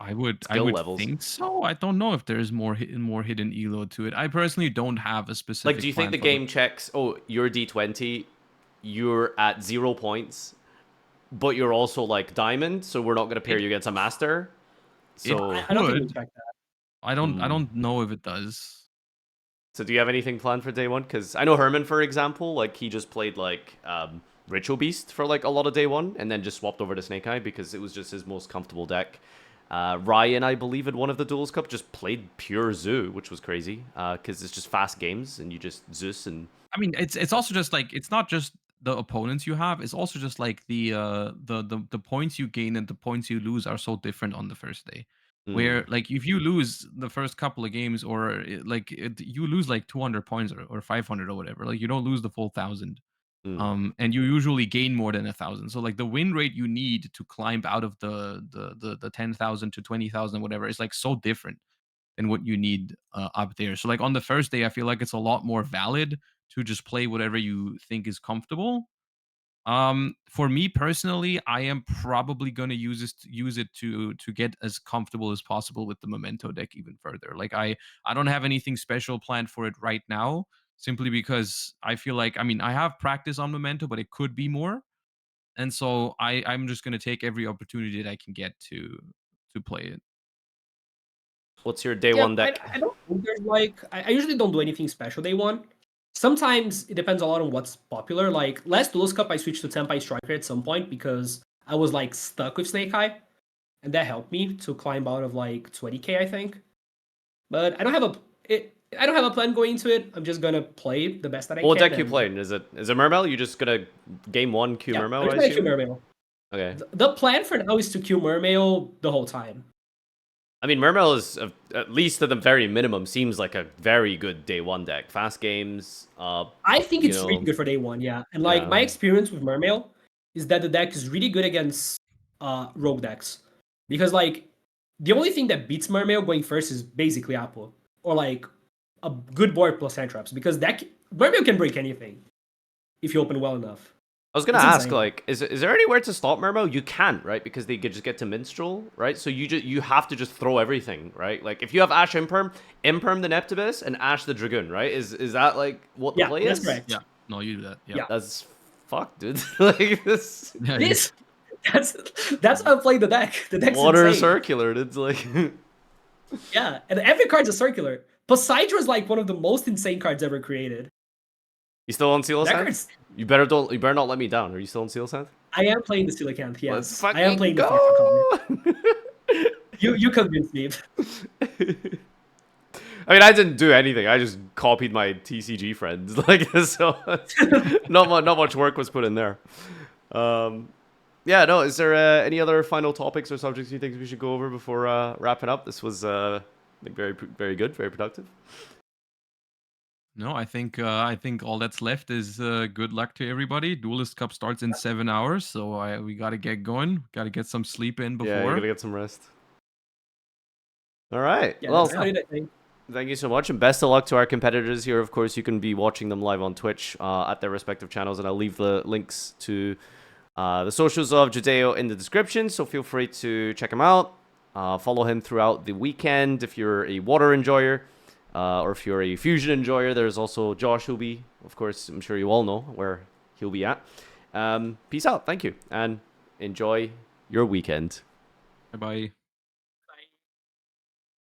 I would levels. think so. I don't know if there's more hidden elo to it. I personally don't have a specific. Like, do you think the game checks? Oh, you're D20, you're at 0 points, but you're also like diamond, so we're not gonna pair you against a master. So I don't think we check that. I don't know if it does. So do you have anything planned for day one? Because I know Herman, for example, like he just played like Ritual Beast for like a lot of day one, and then just swapped over to Snake Eye because it was just his most comfortable deck. Ryan, I believe, in one of the Duelist Cup just played pure Zoo, which was crazy because it's just fast games and you just Zeus and. I mean, it's also just like, it's not just the opponents you have. It's also just like the points you gain and the points you lose are so different on the first day. Where like if you lose the first couple of games, or you lose like 200 points or 500 or whatever, like you don't lose the full 1,000. And you usually gain more than 1,000. So like the win rate you need to climb out of the 10,000 to 20,000, whatever, is like so different than what you need up there. So like on the first day, I feel like it's a lot more valid to just play whatever you think is comfortable. For me personally, I am probably going to use it to get as comfortable as possible with the Memento deck even further. Like I don't have anything special planned for it right now, simply because I feel like, I mean, I have practice on Memento, but it could be more. And so I'm just going to take every opportunity that I can get to play it. What's your day one deck? I don't think there's like, I usually don't do anything special day one. Sometimes it depends a lot on what's popular. Like last Duelist Cup, I switched to Tenpai Striker at some point because I was like stuck with Snake Eye, and that helped me to climb out of like 20k, I think. But I don't have a plan going into it. I'm just gonna play the best that I can. What deck you playing? Is it Mermail? You just gonna game one Q Mermail? I'm Q Mermail. Okay. The plan for now is to Q Mermail the whole time. I mean, Mermail is, at least at the very minimum, seems like a very good day one deck. Fast games. I think it's really good for day one, yeah. And like my experience with Mermail is that the deck is really good against rogue decks. Because like the only thing that beats Mermail going first is basically Apo. Or like a good board plus hand traps. Because Mermail can break anything if you open well enough. I was gonna ask, like, is there anywhere to stop Mermail? You can't, right? Because they could just get to Minstrel, right? So you have to just throw everything, right? Like if you have Ash Imperm the Neptibus, and Ash the Dragoon, right? Is that like what the play is? That's correct. Yeah, no, you do that. Yeah, that's fuck, dude. Like this. That's how I play the deck. The deck's water insane. circular. It's like. Yeah, and every card's a circular. Poseidon is like one of the most insane cards ever created. You still on Seal Sand? You better not let me down. Are you still on Seal Sand? I am playing the Coelacanth, yes. I am playing the Fox. You convinced me. I mean, I didn't do anything. I just copied my TCG friends. Like, so not much work was put in there. Yeah, no. Is there any other final topics or subjects you think we should go over before wrapping up? This was very good, very productive. No, I think all that's left is good luck to everybody. Duelist Cup starts in 7 hours, so we got to get going. Got to get some sleep in before. Yeah, you got to get some rest. All right. Yeah, well, thank you so much, and best of luck to our competitors here. Of course, you can be watching them live on Twitch at their respective channels, and I'll leave the links to the socials of yugioh in the description, so feel free to check him out. Follow him throughout the weekend if you're a water enjoyer. Or if you're a fusion enjoyer, there's also Josh who'll be, of course, I'm sure you all know where he'll be at. Peace out, thank you, and enjoy your weekend. Bye-bye.